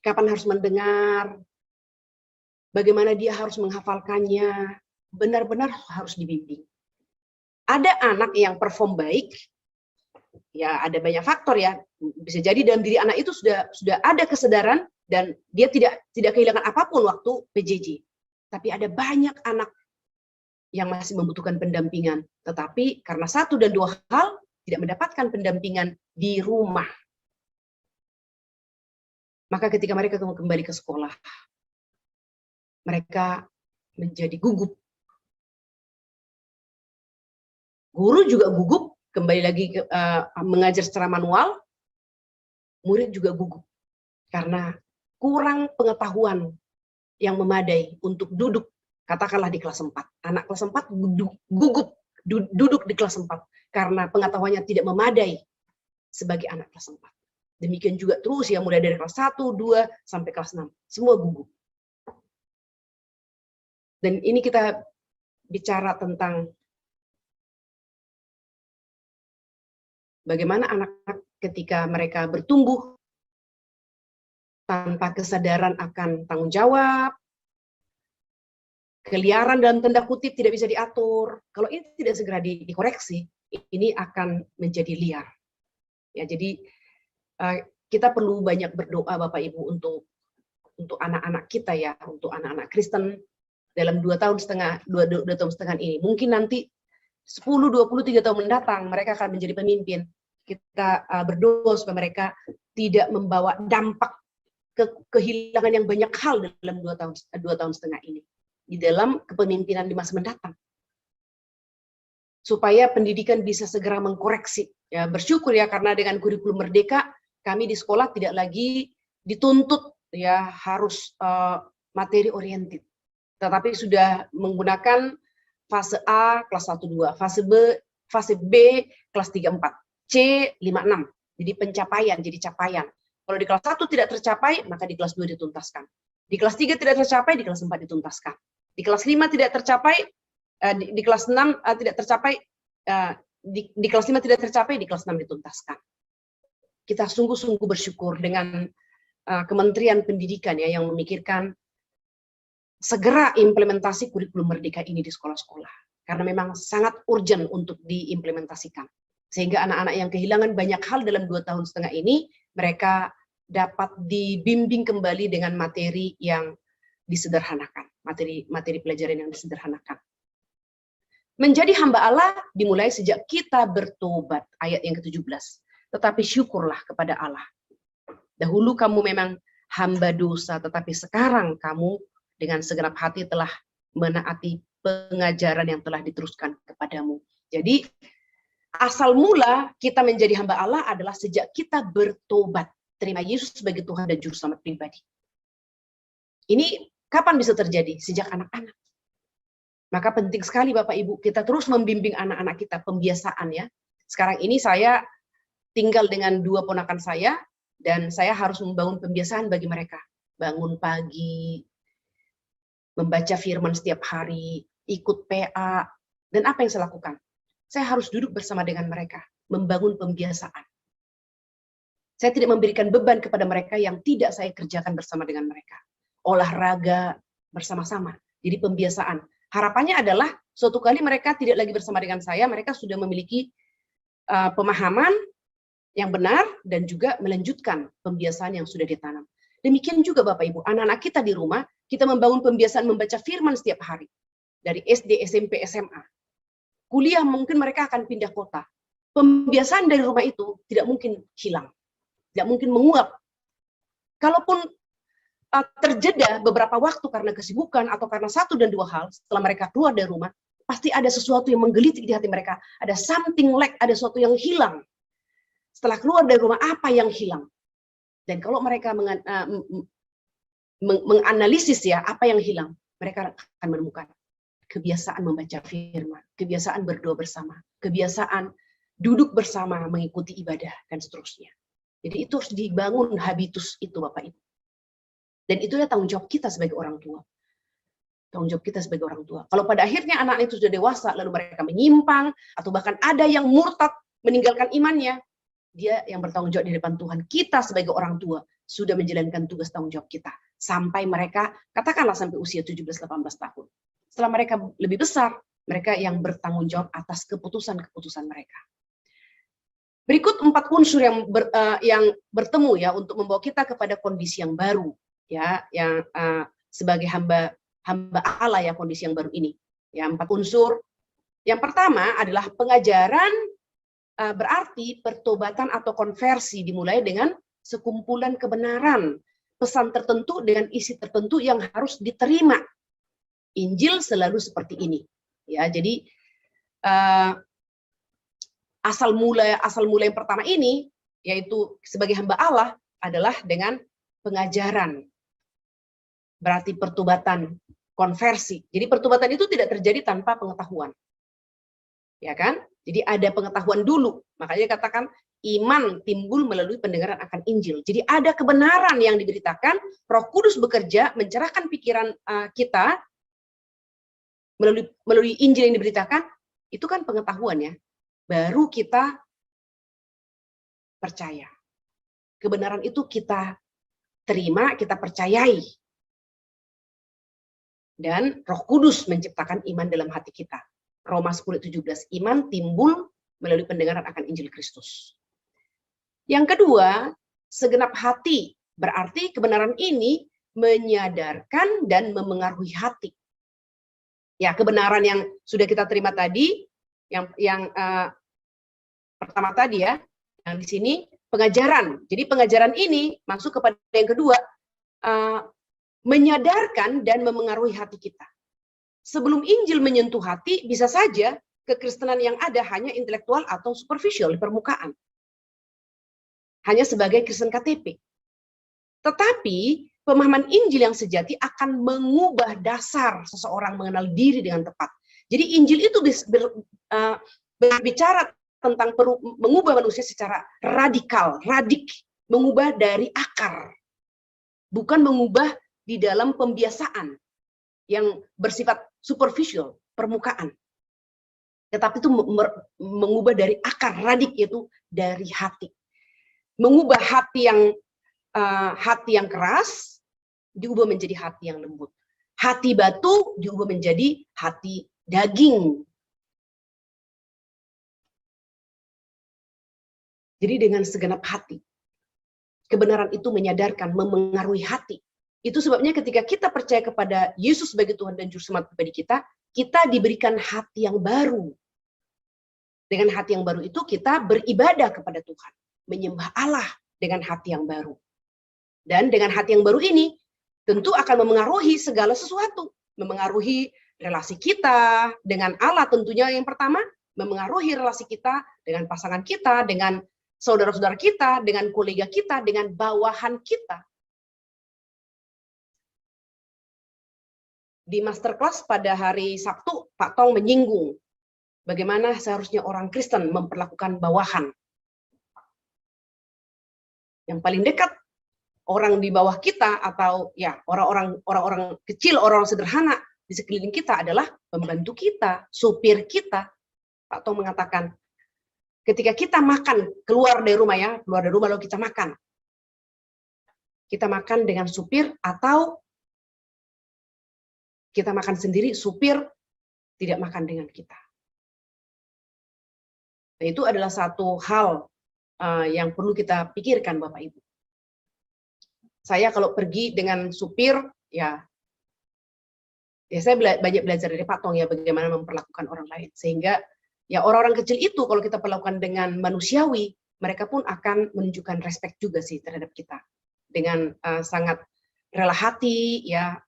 A: kapan harus mendengar, bagaimana dia harus menghafalkannya, benar-benar harus dibimbing. Ada anak yang perform baik, ya ada banyak faktor ya, bisa jadi dalam diri anak itu sudah ada kesadaran dan dia tidak kehilangan apapun waktu PJJ. Tapi ada banyak anak yang masih membutuhkan pendampingan, tetapi karena 1 dan 2 hal tidak mendapatkan pendampingan di rumah. Maka ketika mereka kembali ke sekolah, mereka menjadi gugup. Guru juga gugup, kembali lagi mengajar secara manual, murid juga gugup. Karena kurang pengetahuan yang memadai untuk duduk, katakanlah di kelas 4. Anak kelas 4 gugup duduk di kelas 4 karena pengetahuannya tidak memadai sebagai anak kelas 4. Demikian juga terus ya, mulai dari kelas 1, 2, sampai kelas 6. Semua gugup. Dan ini kita bicara tentang Bagaimana anak-anak ketika mereka bertumbuh tanpa kesadaran akan tanggung jawab, keliaran dalam tanda kutip tidak bisa diatur. Kalau ini tidak segera dikoreksi, ini akan menjadi liar. Ya, jadi kita perlu banyak berdoa Bapak Ibu untuk anak-anak kita ya, untuk anak-anak Kristen dalam 2 tahun setengah ini. Mungkin nanti 10, 20, 3 tahun mendatang mereka akan menjadi pemimpin. Kita berdoa supaya mereka tidak membawa dampak kehilangan yang banyak hal dalam 2 tahun setengah ini di dalam kepemimpinan di masa mendatang. Supaya pendidikan bisa segera mengkoreksi. Ya, bersyukur ya karena dengan kurikulum Merdeka kami di sekolah tidak lagi dituntut ya harus materi oriented. Tetapi sudah menggunakan fase A kelas 1 2, fase B kelas 3 4, C 5 6. Jadi pencapaian, jadi capaian. Kalau di kelas 1 tidak tercapai, maka di kelas 2 dituntaskan. Di kelas 3 tidak tercapai, di kelas 4 dituntaskan. Di kelas 5 tidak tercapai, di kelas 6 tidak tercapai, di kelas 5 tidak tercapai, di kelas 6 dituntaskan. Kita sungguh-sungguh bersyukur dengan Kementerian Pendidikan ya yang memikirkan segera implementasi kurikulum Merdeka ini di sekolah-sekolah. Karena memang sangat urgent untuk diimplementasikan. Sehingga anak-anak yang kehilangan banyak hal dalam 2 tahun setengah ini, mereka dapat dibimbing kembali dengan materi yang disederhanakan. Materi pelajaran yang disederhanakan. Menjadi hamba Allah dimulai sejak kita bertobat, ayat yang ke-17. Tetapi syukurlah kepada Allah. Dahulu kamu memang hamba dosa, tetapi sekarang kamu dengan segenap hati telah menaati pengajaran yang telah diteruskan kepadamu. Jadi asal mula kita menjadi hamba Allah adalah sejak kita bertobat, terima Yesus sebagai Tuhan dan Juru Selamat pribadi. Ini kapan bisa terjadi? Sejak anak-anak. Maka penting sekali Bapak Ibu, kita terus membimbing anak-anak kita, pembiasaan ya. Sekarang ini saya tinggal dengan 2 ponakan saya, dan saya harus membangun pembiasaan bagi mereka. Bangun pagi, membaca firman setiap hari, ikut PA, dan apa yang saya lakukan? Saya harus duduk bersama dengan mereka, membangun pembiasaan. Saya tidak memberikan beban kepada mereka yang tidak saya kerjakan bersama dengan mereka. Olahraga bersama-sama, jadi pembiasaan. Harapannya adalah suatu kali mereka tidak lagi bersama dengan saya, mereka sudah memiliki pemahaman yang benar dan juga melanjutkan pembiasaan yang sudah ditanam. Demikian juga Bapak Ibu, anak-anak kita di rumah, kita membangun pembiasaan membaca firman setiap hari. Dari SD, SMP, SMA. Kuliah mungkin mereka akan pindah kota. Pembiasaan dari rumah itu tidak mungkin hilang. Tidak mungkin menguap. Kalaupun terjeda beberapa waktu karena kesibukan atau karena 1 dan 2 hal, setelah mereka keluar dari rumah, pasti ada sesuatu yang menggelitik di hati mereka. Ada something lack, ada sesuatu yang hilang. Setelah keluar dari rumah, apa yang hilang? Dan kalau mereka menganalisis ya, apa yang hilang, mereka akan menemukan kebiasaan membaca firman, kebiasaan berdoa bersama, kebiasaan duduk bersama mengikuti ibadah, dan seterusnya. Jadi itu harus dibangun habitus itu Bapak Ibu. Dan itu adalah tanggung jawab kita sebagai orang tua. Tanggung jawab kita sebagai orang tua. Kalau pada akhirnya anak itu sudah dewasa, lalu mereka menyimpang, atau bahkan ada yang murtad meninggalkan imannya, dia yang bertanggung jawab di depan Tuhan. Kita sebagai orang tua sudah menjalankan tugas tanggung jawab kita. Sampai mereka, katakanlah sampai usia 17-18 tahun. Setelah mereka lebih besar, mereka yang bertanggung jawab atas keputusan-keputusan mereka. Berikut 4 unsur yang bertemu ya untuk membawa kita kepada kondisi yang baru ya, yang sebagai hamba Allah ya, kondisi yang baru ini. Ya, 4 unsur. Yang pertama adalah pengajaran, berarti pertobatan atau konversi dimulai dengan sekumpulan kebenaran, pesan tertentu dengan isi tertentu yang harus diterima. Injil selalu seperti ini. Ya, jadi asal mula yang pertama ini, yaitu sebagai hamba Allah, adalah dengan pengajaran. Berarti pertobatan, konversi. Jadi pertobatan itu tidak terjadi tanpa pengetahuan. Ya kan? Jadi ada pengetahuan dulu. Makanya katakan iman timbul melalui pendengaran akan Injil. Jadi ada kebenaran yang diberitakan, Roh Kudus bekerja mencerahkan pikiran kita melalui Injil yang diberitakan. Itu kan pengetahuan ya. Baru kita percaya. Kebenaran itu kita terima, kita percayai. Dan Roh Kudus menciptakan iman dalam hati kita. Roma 10:17, iman timbul melalui pendengaran akan Injil Kristus. Yang kedua, segenap hati, berarti kebenaran ini menyadarkan dan memengaruhi hati. Ya, kebenaran yang sudah kita terima tadi, yang pertama tadi ya, yang di sini pengajaran. Jadi pengajaran ini masuk kepada yang kedua, menyadarkan dan memengaruhi hati kita. Sebelum Injil menyentuh hati, bisa saja kekristenan yang ada hanya intelektual atau superficial di permukaan. Hanya sebagai Kristen KTP. Tetapi pemahaman Injil yang sejati akan mengubah dasar seseorang mengenal diri dengan tepat. Jadi Injil itu berbicara tentang mengubah manusia secara radikal, mengubah dari akar. Bukan mengubah di dalam pembiasaan yang bersifat superficial, permukaan. Tetapi itu mengubah dari akar, yaitu dari hati. Mengubah hati yang keras diubah menjadi hati yang lembut. Hati batu diubah menjadi hati daging. Jadi dengan segenap hati. Kebenaran itu menyadarkan, memengaruhi hati. Itu sebabnya ketika kita percaya kepada Yesus sebagai Tuhan dan Juru Selamat pribadi kita, kita diberikan hati yang baru. Dengan hati yang baru itu kita beribadah kepada Tuhan. Menyembah Allah dengan hati yang baru. Dan dengan hati yang baru ini, tentu akan memengaruhi segala sesuatu. Memengaruhi relasi kita dengan Allah tentunya yang pertama, memengaruhi relasi kita dengan pasangan kita, dengan saudara-saudara kita, dengan kolega kita, dengan bawahan kita. Di masterclass pada hari Sabtu, Pak Tong menyinggung bagaimana seharusnya orang Kristen memperlakukan bawahan. Yang paling dekat, orang di bawah kita atau ya orang-orang kecil, orang sederhana di sekeliling kita adalah pembantu kita, supir kita. Pak Tong mengatakan, ketika kita makan, keluar dari rumah lalu kita makan. Kita makan dengan supir atau kita makan sendiri, supir tidak makan dengan kita. Nah, itu adalah satu hal yang perlu kita pikirkan, Bapak Ibu. Saya kalau pergi dengan supir, ya saya banyak belajar dari Pak Tong ya, bagaimana memperlakukan orang lain. Sehingga ya orang-orang kecil itu kalau kita perlakukan dengan manusiawi, mereka pun akan menunjukkan respect juga sih terhadap kita. Dengan sangat rela hati, ya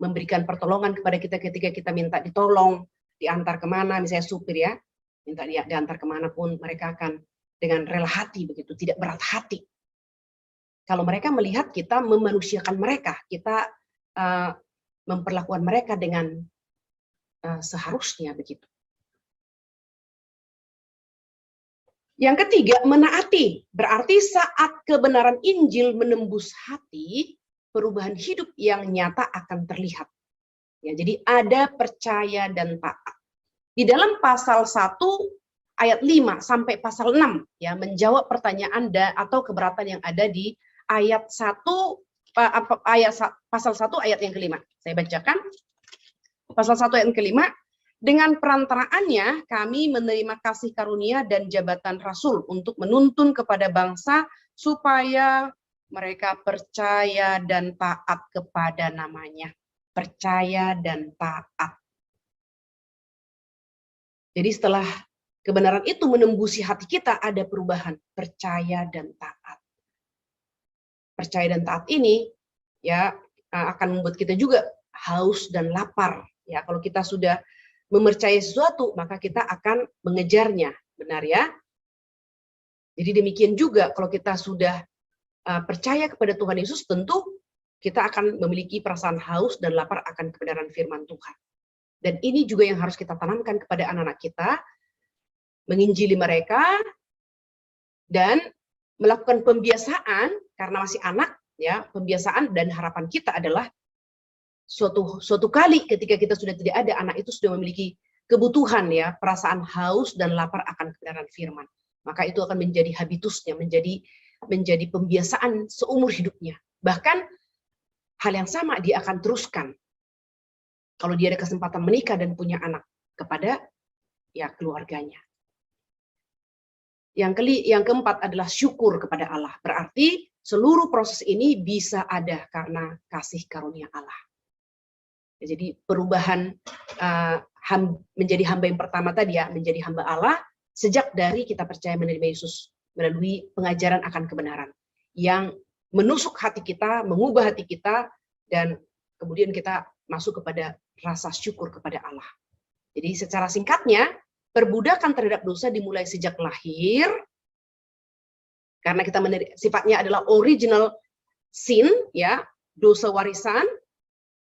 A: memberikan pertolongan kepada kita ketika kita minta ditolong, diantar kemana, misalnya supir ya, minta diantar kemanapun, mereka akan dengan rela hati begitu, tidak berat hati. Kalau mereka melihat kita memanusiakan mereka, kita memperlakukan mereka dengan seharusnya begitu. Yang ketiga, menaati. Berarti saat kebenaran Injil menembus hati, perubahan hidup yang nyata akan terlihat. Ya, jadi ada percaya dan taat. Di dalam pasal 1 ayat 5 sampai pasal 6 ya menjawab pertanyaan atau keberatan yang ada di ayat 1 pasal 1 ayat yang kelima. Saya bacakan. Pasal 1 ayat yang kelima, dengan perantaraannya kami menerima kasih karunia dan jabatan rasul untuk menuntun kepada bangsa supaya mereka percaya dan taat kepada namanya. Percaya dan taat. Jadi setelah kebenaran itu menembusi hati kita, ada perubahan. Percaya dan taat. Percaya dan taat ini ya akan membuat kita juga haus dan lapar. Ya, kalau kita sudah mempercayai sesuatu, maka kita akan mengejarnya. Benar ya? Jadi demikian juga kalau kita sudah percaya kepada Tuhan Yesus, tentu kita akan memiliki perasaan haus dan lapar akan kebenaran firman Tuhan. Dan ini juga yang harus kita tanamkan kepada anak-anak kita, menginjili mereka, dan melakukan pembiasaan, karena masih anak, ya pembiasaan dan harapan kita adalah suatu kali ketika kita sudah tidak ada, anak itu sudah memiliki kebutuhan, ya perasaan haus dan lapar akan kebenaran firman. maka itu akan menjadi habitusnya, menjadi pembiasaan seumur hidupnya. Bahkan hal yang sama dia akan teruskan kalau dia ada kesempatan menikah dan punya anak kepada ya keluarganya. Yang keempat adalah syukur kepada Allah. Berarti seluruh proses ini bisa ada karena kasih karunia Allah. Jadi perubahan menjadi hamba yang pertama tadi ya, menjadi hamba Allah sejak dari kita percaya menerima Yesus melalui pengajaran akan kebenaran yang menusuk hati kita, mengubah hati kita, dan kemudian kita masuk kepada rasa syukur kepada Allah. Jadi secara singkatnya, perbudakan terhadap dosa dimulai sejak lahir, karena kita sifatnya adalah original sin, ya, dosa warisan,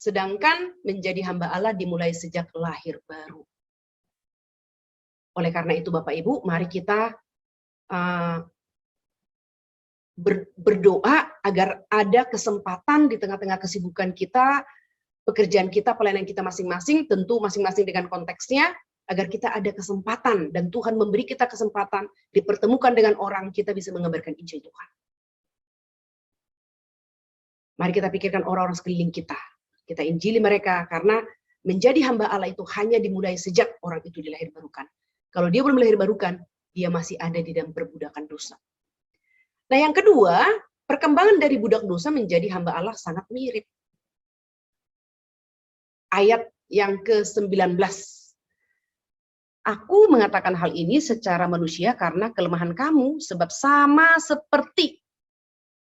A: sedangkan menjadi hamba Allah dimulai sejak lahir baru. Oleh karena itu Bapak Ibu, mari kita berdoa agar ada kesempatan di tengah-tengah kesibukan kita, pekerjaan kita, pelayanan kita masing-masing, tentu masing-masing dengan konteksnya, agar kita ada kesempatan dan Tuhan memberi kita kesempatan dipertemukan dengan orang, kita bisa mengabarkan Injil Tuhan. Mari kita pikirkan orang-orang sekeliling kita. Kita injili mereka, karena menjadi hamba Allah itu hanya dimulai sejak orang itu dilahirbarukan. Kalau dia belum dilahirbarukan, dia masih ada di dalam perbudakan dosa. Nah yang kedua, perkembangan dari budak dosa menjadi hamba Allah sangat mirip. Ayat yang ke-19. Aku mengatakan hal ini secara manusia karena kelemahan kamu, sebab sama seperti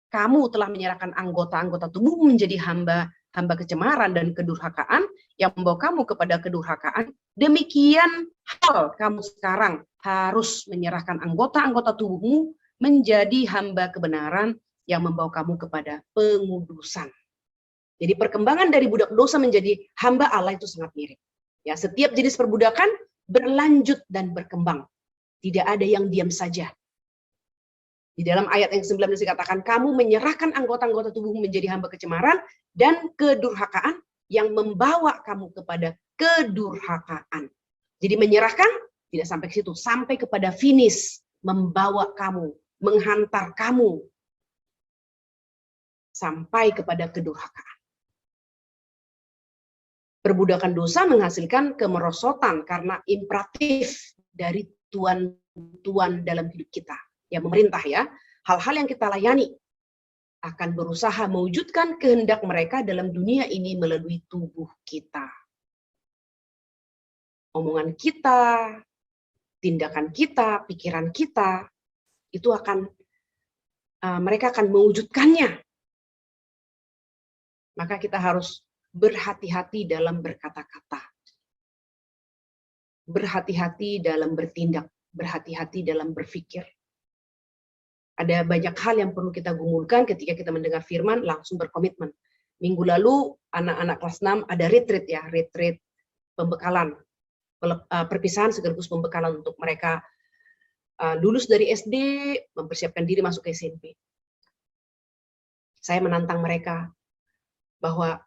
A: kamu telah menyerahkan anggota-anggota tubuhmu menjadi hamba kecemaran dan kedurhakaan yang membawa kamu kepada kedurhakaan, demikian hal kamu sekarang harus menyerahkan anggota-anggota tubuhmu menjadi hamba kebenaran yang membawa kamu kepada pengudusan. Jadi perkembangan dari budak dosa menjadi hamba Allah itu sangat mirip. Ya, setiap jenis perbudakan berlanjut dan berkembang. Tidak ada yang diam saja. Di dalam ayat yang 19 dikatakan, kamu menyerahkan anggota-anggota tubuhmu menjadi hamba kecemaran dan kedurhakaan yang membawa kamu kepada kedurhakaan. Jadi menyerahkan tidak sampai ke situ, sampai kepada finish, membawa kamu, menghantar kamu sampai kepada kedurhakaan. Perbudakan dosa menghasilkan kemerosotan karena imperatif dari tuan dalam hidup kita. Ya, memerintah ya. Hal-hal yang kita layani akan berusaha mewujudkan kehendak mereka dalam dunia ini melalui tubuh kita. Omongan kita, tindakan kita, pikiran kita, itu akan mereka akan mewujudkannya. Maka kita harus berhati-hati dalam berkata-kata, berhati-hati dalam bertindak, berhati-hati dalam berpikir. Ada banyak hal yang perlu kita gumulkan ketika kita mendengar firman, langsung berkomitmen. Minggu lalu anak-anak kelas 6 ada retreat ya, retreat pembekalan, perpisahan sekaligus pembekalan untuk mereka lulus dari SD, mempersiapkan diri masuk ke SMP. Saya menantang mereka bahwa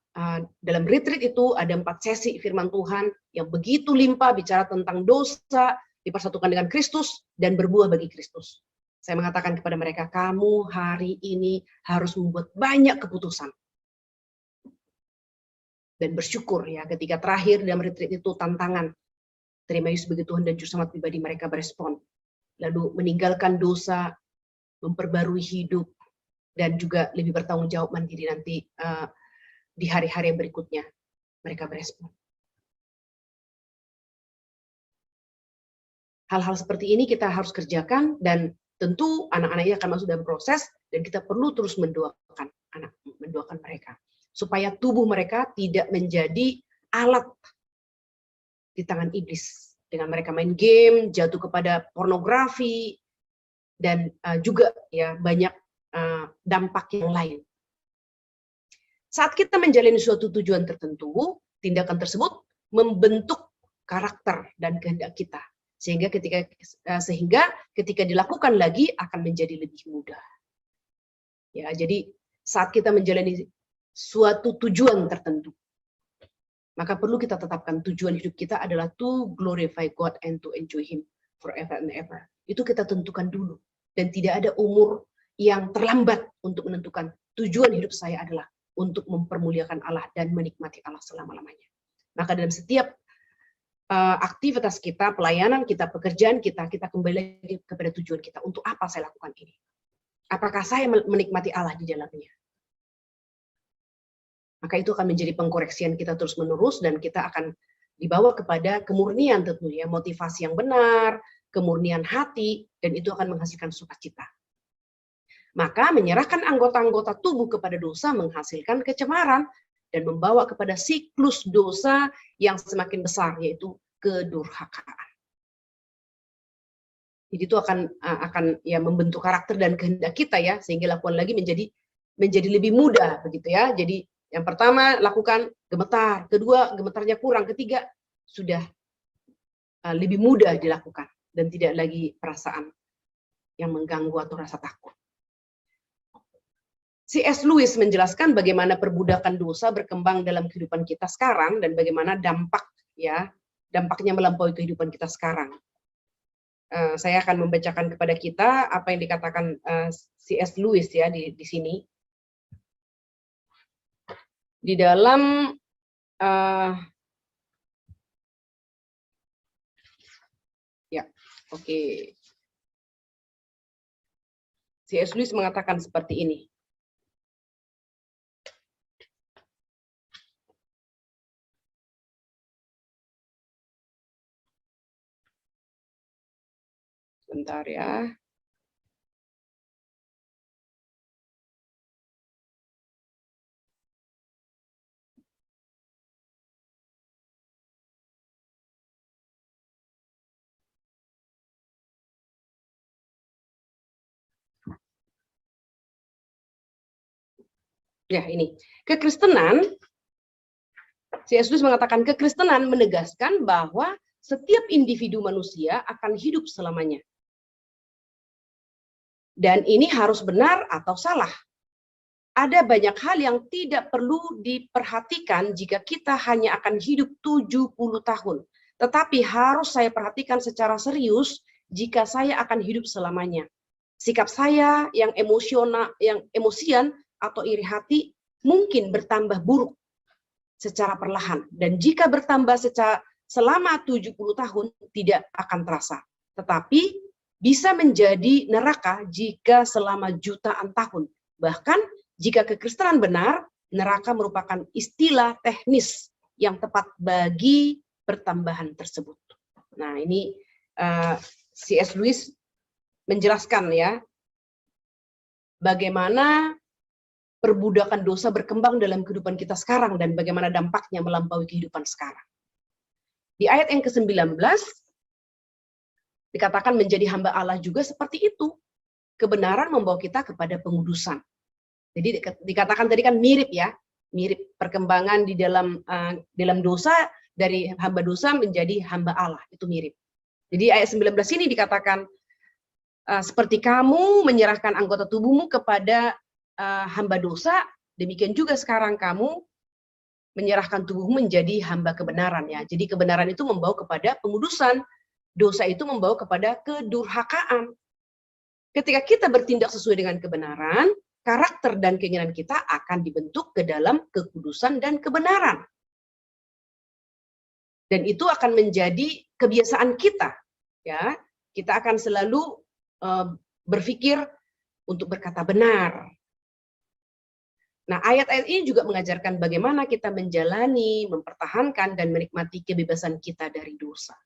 A: dalam retreat itu ada 4 sesi firman Tuhan yang begitu limpah bicara tentang dosa, dipersatukan dengan Kristus, dan berbuah bagi Kristus. Saya mengatakan kepada mereka, kamu hari ini harus membuat banyak keputusan. Dan bersyukur ya ketika terakhir dalam retreat itu tantangan. Terima Yesus sebagai Tuhan dan Juru Selamat pribadi, mereka berespon. Lalu meninggalkan dosa, memperbarui hidup, dan juga lebih bertanggung jawab mandiri nanti di hari-hari yang berikutnya. Mereka berespon. Hal-hal seperti ini kita harus kerjakan, dan tentu anak-anaknya akan masuk dalam proses, dan kita perlu terus mendoakan mereka. Supaya tubuh mereka tidak menjadi alat di tangan iblis. Dengan mereka main game, jatuh kepada pornografi, dan juga ya banyak dampak yang lain. Saat kita menjalani suatu tujuan tertentu, tindakan tersebut membentuk karakter dan kehendak kita. Sehingga ketika dilakukan lagi akan menjadi lebih mudah. Ya, jadi saat kita menjalani suatu tujuan tertentu, maka perlu kita tetapkan tujuan hidup kita adalah to glorify God and to enjoy Him forever and ever. itu kita tentukan dulu. Dan tidak ada umur yang terlambat untuk menentukan tujuan hidup saya adalah untuk mempermuliakan Allah dan menikmati Allah selama-lamanya. Maka dalam setiap aktivitas kita, pelayanan kita, pekerjaan kita, kita kembali lagi kepada tujuan kita. Untuk apa saya lakukan ini? Apakah saya menikmati Allah di dalamnya? Maka itu akan menjadi pengkoreksian kita terus-menerus, dan kita akan dibawa kepada kemurnian tentunya, motivasi yang benar, kemurnian hati, dan itu akan menghasilkan sukacita. Maka menyerahkan anggota-anggota tubuh kepada dosa menghasilkan kecemaran, dan membawa kepada siklus dosa yang semakin besar, yaitu kedurhakaan. Jadi itu akan ya membentuk karakter dan kehendak kita ya, sehingga lakukan lagi menjadi lebih mudah begitu ya. Jadi yang pertama lakukan gemetar, kedua gemetarnya kurang, ketiga sudah lebih mudah dilakukan dan tidak lagi perasaan yang mengganggu atau rasa takut. C.S. Lewis menjelaskan bagaimana perbudakan dosa berkembang dalam kehidupan kita sekarang dan bagaimana dampaknya melampaui kehidupan kita sekarang. Saya akan membacakan kepada kita apa yang dikatakan C.S. Lewis ya di sini. Di dalam C.S. Lewis mengatakan seperti ini. Bentar ya. Ya, ini. Kekristenan, C.S. Lewis mengatakan kekristenan menegaskan bahwa setiap individu manusia akan hidup selamanya. Dan ini harus benar atau salah. Ada banyak hal yang tidak perlu diperhatikan jika kita hanya akan hidup 70 tahun. Tetapi harus saya perhatikan secara serius jika saya akan hidup selamanya. Sikap saya yang emosian atau iri hati mungkin bertambah buruk secara perlahan. Dan jika bertambah selama 70 tahun tidak akan terasa. Tetapi bisa menjadi neraka jika selama jutaan tahun. Bahkan jika kekristenan benar, neraka merupakan istilah teknis yang tepat bagi pertambahan tersebut. Nah, ini C.S. Lewis menjelaskan ya, bagaimana perbudakan dosa berkembang dalam kehidupan kita sekarang dan bagaimana dampaknya melampaui kehidupan sekarang. Di ayat yang ke-19, dikatakan menjadi hamba Allah juga seperti itu. Kebenaran membawa kita kepada pengudusan. Jadi dikatakan tadi kan mirip ya, mirip perkembangan di dalam dosa, dari hamba dosa menjadi hamba Allah, itu mirip. Jadi ayat 19 ini dikatakan seperti kamu menyerahkan anggota tubuhmu kepada hamba dosa, demikian juga sekarang kamu menyerahkan tubuhmu menjadi hamba kebenaran ya. Jadi kebenaran itu membawa kepada pengudusan, dosa itu membawa kepada kedurhakaan. Ketika kita bertindak sesuai dengan kebenaran, karakter dan keinginan kita akan dibentuk ke dalam kekudusan dan kebenaran. Dan itu akan menjadi kebiasaan kita. Ya, kita akan selalu berpikir untuk berkata benar. Nah, ayat-ayat ini juga mengajarkan bagaimana kita menjalani, mempertahankan, dan menikmati kebebasan kita dari dosa.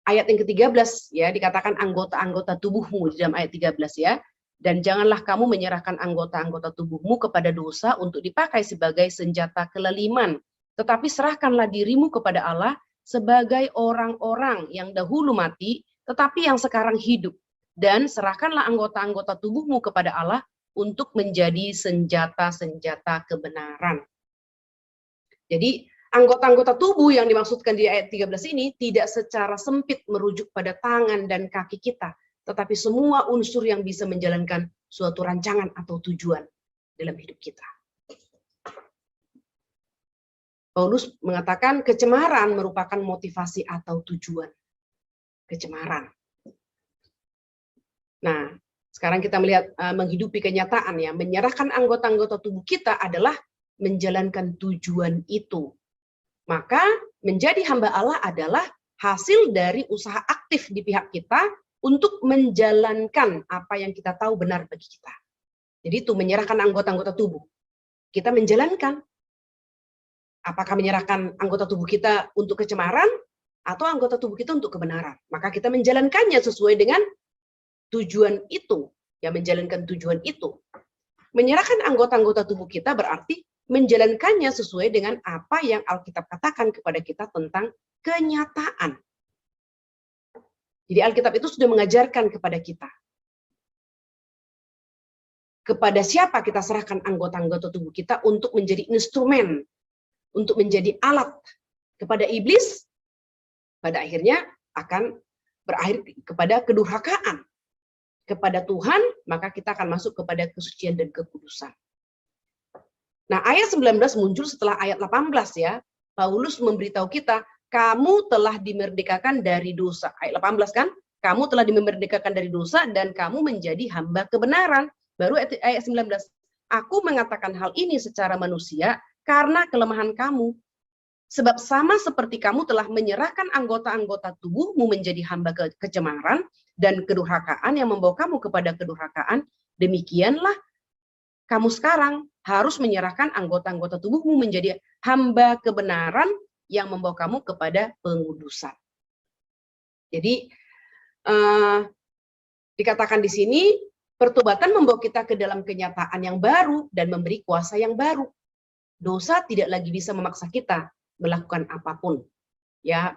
A: Ayat yang ke-13 ya, dikatakan anggota-anggota tubuhmu di dalam ayat 13 ya. Dan janganlah kamu menyerahkan anggota-anggota tubuhmu kepada dosa untuk dipakai sebagai senjata kelaliman. Tetapi serahkanlah dirimu kepada Allah sebagai orang-orang yang dahulu mati, tetapi yang sekarang hidup. Dan serahkanlah anggota-anggota tubuhmu kepada Allah untuk menjadi senjata-senjata kebenaran. Jadi anggota-anggota tubuh yang dimaksudkan di ayat 13 ini tidak secara sempit merujuk pada tangan dan kaki kita, tetapi semua unsur yang bisa menjalankan suatu rancangan atau tujuan dalam hidup kita. Paulus mengatakan kecemaran merupakan motivasi atau tujuan. kecemaran. Nah, sekarang kita melihat menghidupi kenyataan ya, menyerahkan anggota-anggota tubuh kita adalah menjalankan tujuan itu. Maka menjadi hamba Allah adalah hasil dari usaha aktif di pihak kita untuk menjalankan apa yang kita tahu benar bagi kita. Jadi itu menyerahkan anggota-anggota tubuh. Kita menjalankan. Apakah menyerahkan anggota tubuh kita untuk kecemaran atau anggota tubuh kita untuk kebenaran. Maka kita menjalankannya sesuai dengan tujuan itu, ya menjalankan tujuan itu. Menyerahkan anggota-anggota tubuh kita berarti menjalankannya sesuai dengan apa yang Alkitab katakan kepada kita tentang kenyataan. Jadi Alkitab itu sudah mengajarkan kepada kita. Kepada siapa kita serahkan anggota-anggota tubuh kita untuk menjadi instrumen, untuk menjadi alat kepada iblis, pada akhirnya akan berakhir kepada kedurhakaan. Kepada Tuhan, maka kita akan masuk kepada kesucian dan kekudusan. Nah, ayat 19 muncul setelah ayat 18 ya. Paulus memberitahu kita, kamu telah dimerdekakan dari dosa. Ayat 18 kan, kamu telah dimerdekakan dari dosa dan kamu menjadi hamba kebenaran. Baru ayat 19, aku mengatakan hal ini secara manusia karena kelemahan kamu. Sebab sama seperti kamu telah menyerahkan anggota-anggota tubuhmu menjadi hamba kecemaran dan kedurhakaan yang membawa kamu kepada kedurhakaan, demikianlah kamu sekarang harus menyerahkan anggota-anggota tubuhmu menjadi hamba kebenaran yang membawa kamu kepada pengudusan. Jadi dikatakan di sini pertobatan membawa kita ke dalam kenyataan yang baru dan memberi kuasa yang baru. Dosa tidak lagi bisa memaksa kita melakukan apapun. Ya,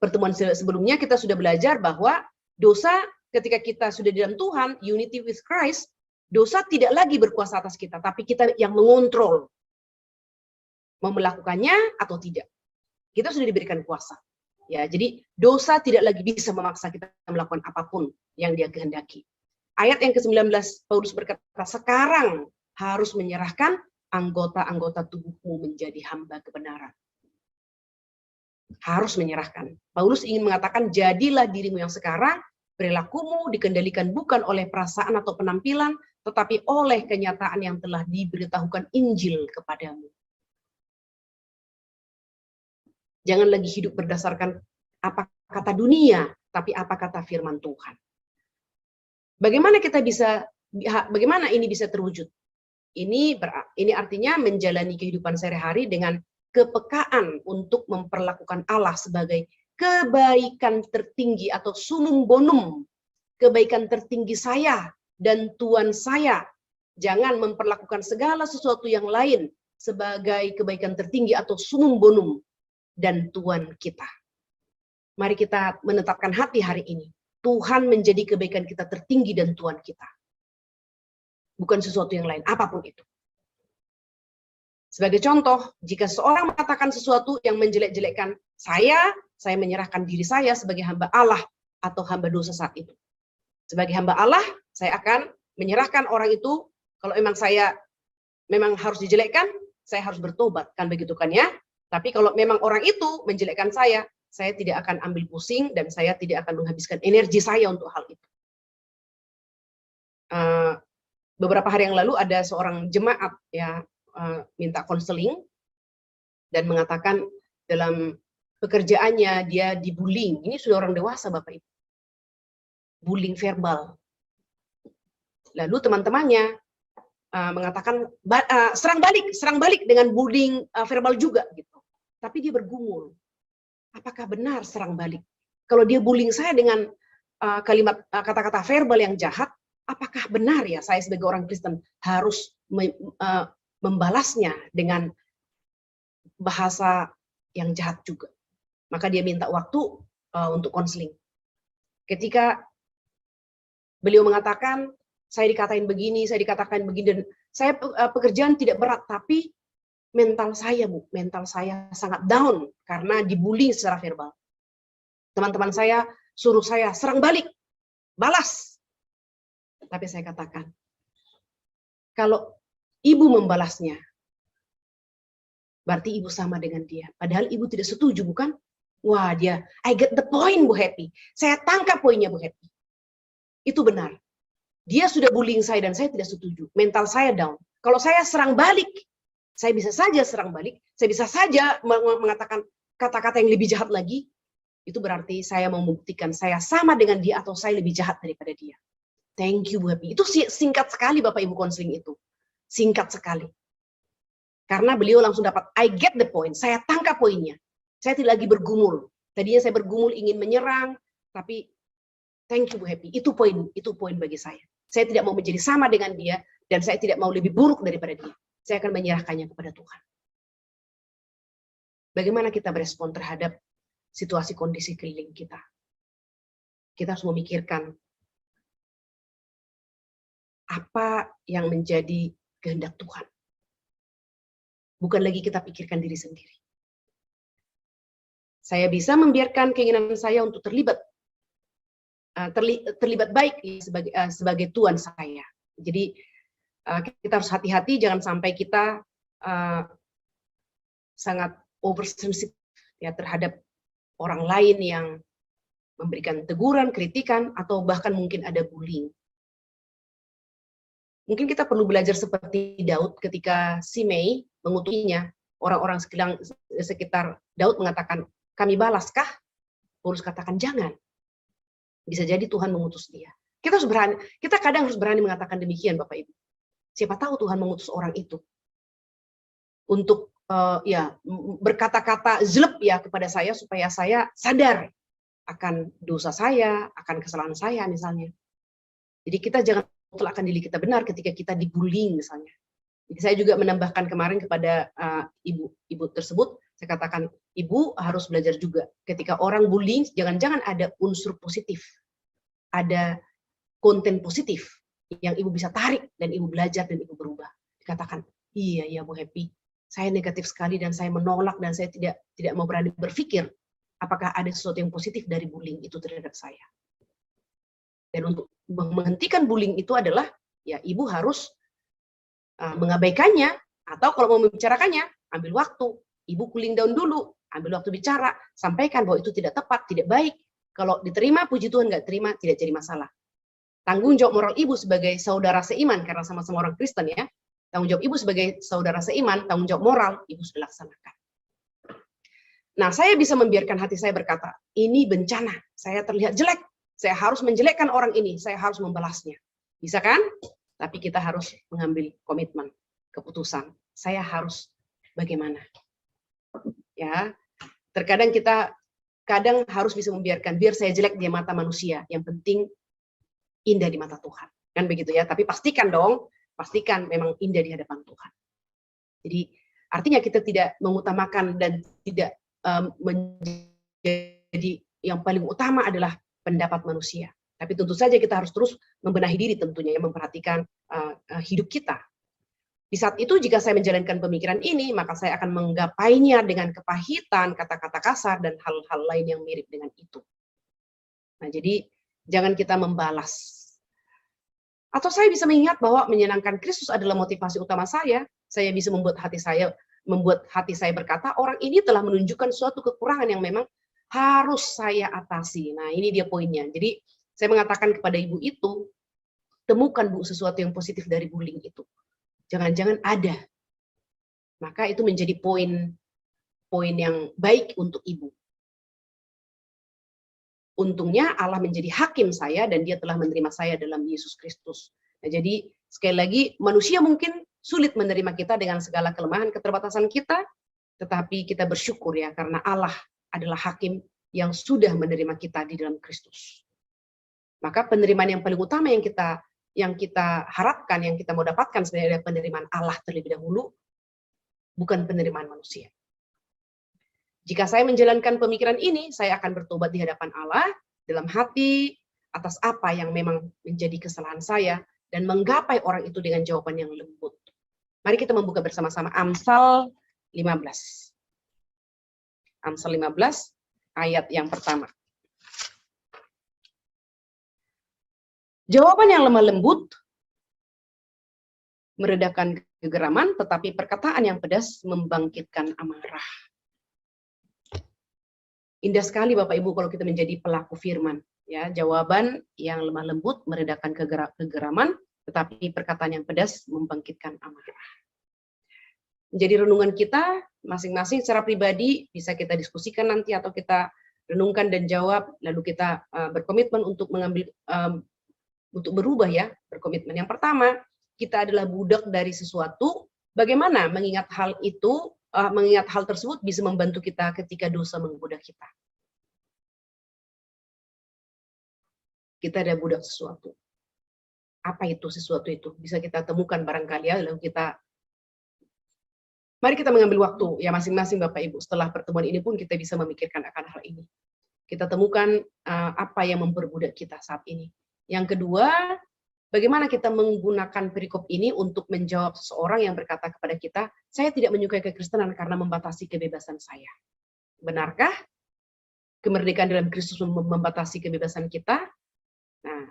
A: pertemuan sebelumnya kita sudah belajar bahwa dosa ketika kita sudah di dalam Tuhan, unity with Christ, dosa tidak lagi berkuasa atas kita, tapi kita yang mengontrol mau melakukannya atau tidak. Kita sudah diberikan kuasa. Ya, jadi dosa tidak lagi bisa memaksa kita melakukan apapun yang Dia kehendaki. Ayat yang ke-19 Paulus berkata, sekarang harus menyerahkan anggota-anggota tubuhmu menjadi hamba kebenaran. Harus menyerahkan. Paulus ingin mengatakan, jadilah dirimu yang sekarang, perilakumu dikendalikan bukan oleh perasaan atau penampilan, tetapi oleh kenyataan yang telah diberitahukan Injil kepadamu. Jangan lagi hidup berdasarkan apa kata dunia, tapi apa kata firman Tuhan. Bagaimana ini bisa terwujud? Ini artinya menjalani kehidupan sehari-hari dengan kepekaan untuk memperlakukan Allah sebagai kebaikan tertinggi atau sumum bonum, kebaikan tertinggi saya dan Tuhan saya. Jangan memperlakukan segala sesuatu yang lain sebagai kebaikan tertinggi atau sumum bonum dan Tuhan kita. Mari kita menetapkan hati hari ini. Tuhan menjadi kebaikan kita tertinggi dan Tuhan kita. Bukan sesuatu yang lain, apapun itu. Sebagai contoh, jika seorang mengatakan sesuatu yang menjelek-jelekkan saya menyerahkan diri saya sebagai hamba Allah atau hamba dosa saat itu. Sebagai hamba Allah, saya akan menyerahkan orang itu, kalau saya memang harus dijelekkan, saya harus bertobat, kan begitu kan ya? Tapi kalau memang orang itu menjelekkan saya tidak akan ambil pusing dan saya tidak akan menghabiskan energi saya untuk hal itu. Beberapa hari yang lalu ada seorang jemaat ya minta konseling dan mengatakan dalam pekerjaannya dia dibullying. Ini sudah orang dewasa Bapak Ibu. Bullying verbal. Lalu teman-temannya mengatakan serang balik dengan bullying verbal juga gitu. Tapi dia bergumul. Apakah benar serang balik? Kalau dia bullying saya dengan kalimat kata-kata verbal yang jahat, apakah benar ya saya sebagai orang Kristen harus membalasnya dengan bahasa yang jahat juga? Maka dia minta waktu untuk konseling. Ketika beliau mengatakan, saya dikatain begini, dan saya pekerjaan tidak berat, tapi mental saya sangat down karena dibully secara verbal. Teman-teman saya suruh saya serang balik, balas. Tapi saya katakan, kalau ibu membalasnya, berarti ibu sama dengan dia. Padahal ibu tidak setuju, bukan? Wah, I get the point, Bu Happy. Saya tangkap poinnya, Bu Happy. Itu benar. Dia sudah bullying saya dan saya tidak setuju. Mental saya down. Kalau saya serang balik, saya bisa saja serang balik, saya bisa saja mengatakan kata-kata yang lebih jahat lagi, itu berarti saya mau membuktikan saya sama dengan dia atau saya lebih jahat daripada dia. Thank you, Bu Happy. Itu singkat sekali Bapak Ibu konseling itu. Singkat sekali. Karena beliau langsung dapat, I get the point, saya tangkap poinnya. Saya tidak lagi bergumul. Tadinya saya bergumul ingin menyerang, tapi thank you Bu Happy. Itu poin bagi saya. Saya tidak mau menjadi sama dengan dia dan saya tidak mau lebih buruk daripada dia. Saya akan menyerahkannya kepada Tuhan. Bagaimana kita berespon terhadap situasi kondisi keliling kita? Kita harus memikirkan apa yang menjadi kehendak Tuhan. Bukan lagi kita pikirkan diri sendiri. Saya bisa membiarkan keinginan saya untuk terlibat baik sebagai tuan saya. Jadi kita harus hati-hati, jangan sampai kita sangat oversensitif ya terhadap orang lain yang memberikan teguran, kritikan, atau bahkan mungkin ada bullying. Mungkin kita perlu belajar seperti Daud ketika Simei mengutuinya, orang-orang sekitar Daud mengatakan, kami balaskah? Paulus katakan jangan. Bisa jadi Tuhan mengutus dia. Kita kadang harus berani mengatakan demikian, Bapak Ibu. Siapa tahu Tuhan mengutus orang itu untuk berkata-kata zelep ya kepada saya supaya saya sadar akan dosa saya, akan kesalahan saya misalnya. Jadi kita jangan mutlakkan diri kita benar ketika kita dibullying misalnya. Jadi saya juga menambahkan kemarin kepada ibu tersebut, saya katakan, ibu harus belajar juga. Ketika orang bullying, jangan-jangan ada unsur positif. Ada konten positif yang ibu bisa tarik, dan ibu belajar, dan ibu berubah. Dikatakan, iya Bu Happy, saya negatif sekali, dan saya menolak, dan saya tidak mau berani berpikir, apakah ada sesuatu yang positif dari bullying itu terhadap saya. Dan untuk menghentikan bullying itu adalah, ya ibu harus mengabaikannya, atau kalau mau membicarakannya, ambil waktu. Ibu cooling down dulu, ambil waktu bicara, sampaikan bahwa itu tidak tepat, tidak baik. Kalau diterima, puji Tuhan, nggak terima, tidak jadi masalah. Tanggung jawab moral ibu sebagai saudara seiman, karena sama-sama orang Kristen ya, tanggung jawab ibu sebagai saudara seiman, tanggung jawab moral, ibu sudah laksanakan. Nah, saya bisa membiarkan hati saya berkata, ini bencana, saya terlihat jelek, saya harus menjelekkan orang ini, saya harus membalasnya. Bisa kan? Tapi kita harus mengambil komitmen, keputusan. Saya harus bagaimana? Ya, terkadang kita harus bisa membiarkan, biar saya jelek di mata manusia, yang penting indah di mata Tuhan. Kan begitu ya, tapi pastikan memang indah di hadapan Tuhan. Jadi artinya kita tidak mengutamakan dan tidak menjadi yang paling utama adalah pendapat manusia. Tapi tentu saja kita harus terus membenahi diri tentunya, yang memperhatikan hidup kita. Di saat itu jika saya menjalankan pemikiran ini, maka saya akan menggapainya dengan kepahitan, kata-kata kasar, dan hal-hal lain yang mirip dengan itu. Nah, jadi jangan kita membalas. Atau saya bisa mengingat bahwa menyenangkan Kristus adalah motivasi utama saya. Saya bisa membuat hati saya berkata, orang ini telah menunjukkan suatu kekurangan yang memang harus saya atasi. Nah, ini dia poinnya. Jadi saya mengatakan kepada ibu itu, temukan Bu sesuatu yang positif dari bullying itu. Jangan-jangan ada. Maka itu menjadi poin yang baik untuk ibu. Untungnya Allah menjadi hakim saya dan dia telah menerima saya dalam Yesus Kristus. Nah, jadi sekali lagi manusia mungkin sulit menerima kita dengan segala kelemahan, keterbatasan kita, tetapi kita bersyukur ya karena Allah adalah hakim yang sudah menerima kita di dalam Kristus. Maka penerimaan yang paling utama yang kita harapkan, yang kita mau dapatkan sebenarnya penerimaan Allah terlebih dahulu, bukan penerimaan manusia. Jika saya menjalankan pemikiran ini, saya akan bertobat di hadapan Allah dalam hati atas apa yang memang menjadi kesalahan saya dan menggapai orang itu dengan jawaban yang lembut. Mari kita membuka bersama-sama Amsal 15. Amsal 15 ayat yang pertama. Jawaban yang lemah lembut meredakan kegeraman, tetapi perkataan yang pedas membangkitkan amarah. Indah sekali Bapak Ibu kalau kita menjadi pelaku firman. Ya, jawaban yang lemah lembut meredakan kegeraman, tetapi perkataan yang pedas membangkitkan amarah. Menjadi renungan kita masing-masing secara pribadi, bisa kita diskusikan nanti atau kita renungkan dan jawab, lalu kita berkomitmen untuk mengambil untuk berubah ya, berkomitmen. Yang pertama, kita adalah budak dari sesuatu. Bagaimana mengingat hal itu, mengingat hal tersebut bisa membantu kita ketika dosa menggoda kita. Kita ada budak sesuatu. Apa itu sesuatu itu? Bisa kita temukan barangkali ya, lalu kita mari kita mengambil waktu ya masing-masing Bapak Ibu. Setelah pertemuan ini pun kita bisa memikirkan akan hal ini. Kita temukan apa yang memperbudak kita saat ini. Yang kedua, bagaimana kita menggunakan perikop ini untuk menjawab seseorang yang berkata kepada kita, saya tidak menyukai kekristenan karena membatasi kebebasan saya. Benarkah kemerdekaan dalam Kristus membatasi kebebasan kita? Nah,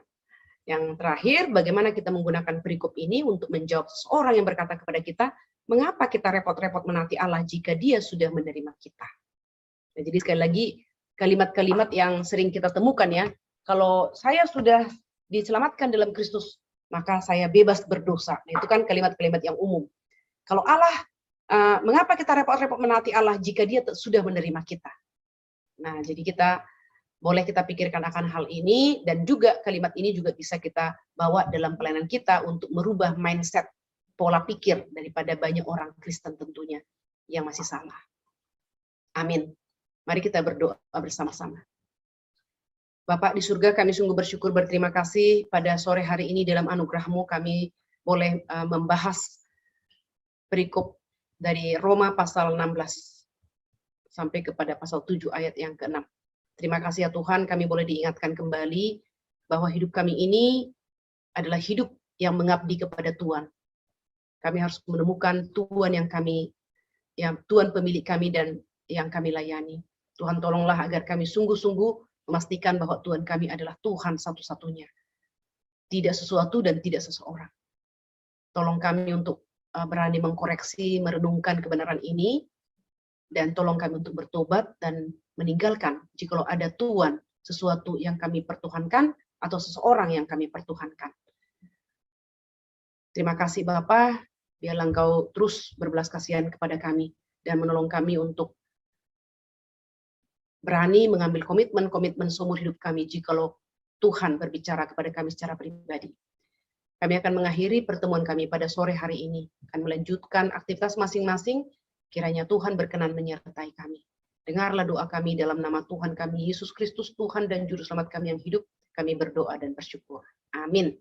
A: yang terakhir, bagaimana kita menggunakan perikop ini untuk menjawab seseorang yang berkata kepada kita, mengapa kita repot-repot menaati Allah jika Dia sudah menerima kita? Nah, jadi sekali lagi, kalimat-kalimat yang sering kita temukan ya, kalau saya sudah diselamatkan dalam Kristus, maka saya bebas berdosa. Nah, itu kan kalimat-kalimat yang umum. Kalau Allah, mengapa kita repot-repot menaati Allah jika Dia sudah menerima kita? Nah, jadi boleh kita pikirkan akan hal ini, dan juga kalimat ini juga bisa kita bawa dalam pelayanan kita untuk merubah mindset, pola pikir daripada banyak orang Kristen tentunya yang masih salah. Amin. Mari kita berdoa bersama-sama. Bapak di surga, kami sungguh bersyukur, berterima kasih pada sore hari ini dalam anugerah-Mu kami boleh membahas perikop dari Roma pasal 16 sampai kepada pasal 7 ayat yang ke-6. Terima kasih ya Tuhan, kami boleh diingatkan kembali bahwa hidup kami ini adalah hidup yang mengabdi kepada Tuhan. Kami harus menemukan Tuhan Tuhan pemilik kami dan yang kami layani. Tuhan tolonglah agar kami sungguh-sungguh memastikan bahwa Tuhan kami adalah Tuhan satu-satunya. Tidak sesuatu dan tidak seseorang. Tolong kami untuk berani mengkoreksi, merenungkan kebenaran ini, dan tolong kami untuk bertobat dan meninggalkan jikalau ada Tuhan sesuatu yang kami pertuhankan atau seseorang yang kami pertuhankan. Terima kasih Bapa, biarlah Engkau terus berbelas kasihan kepada kami dan menolong kami untuk berani mengambil komitmen seumur hidup kami jikalau Tuhan berbicara kepada kami secara pribadi. Kami akan mengakhiri pertemuan kami pada sore hari ini, akan melanjutkan aktivitas masing-masing, kiranya Tuhan berkenan menyertai kami. Dengarlah doa kami dalam nama Tuhan kami, Yesus Kristus, Tuhan dan Juru Selamat kami yang hidup. Kami berdoa dan bersyukur. Amin.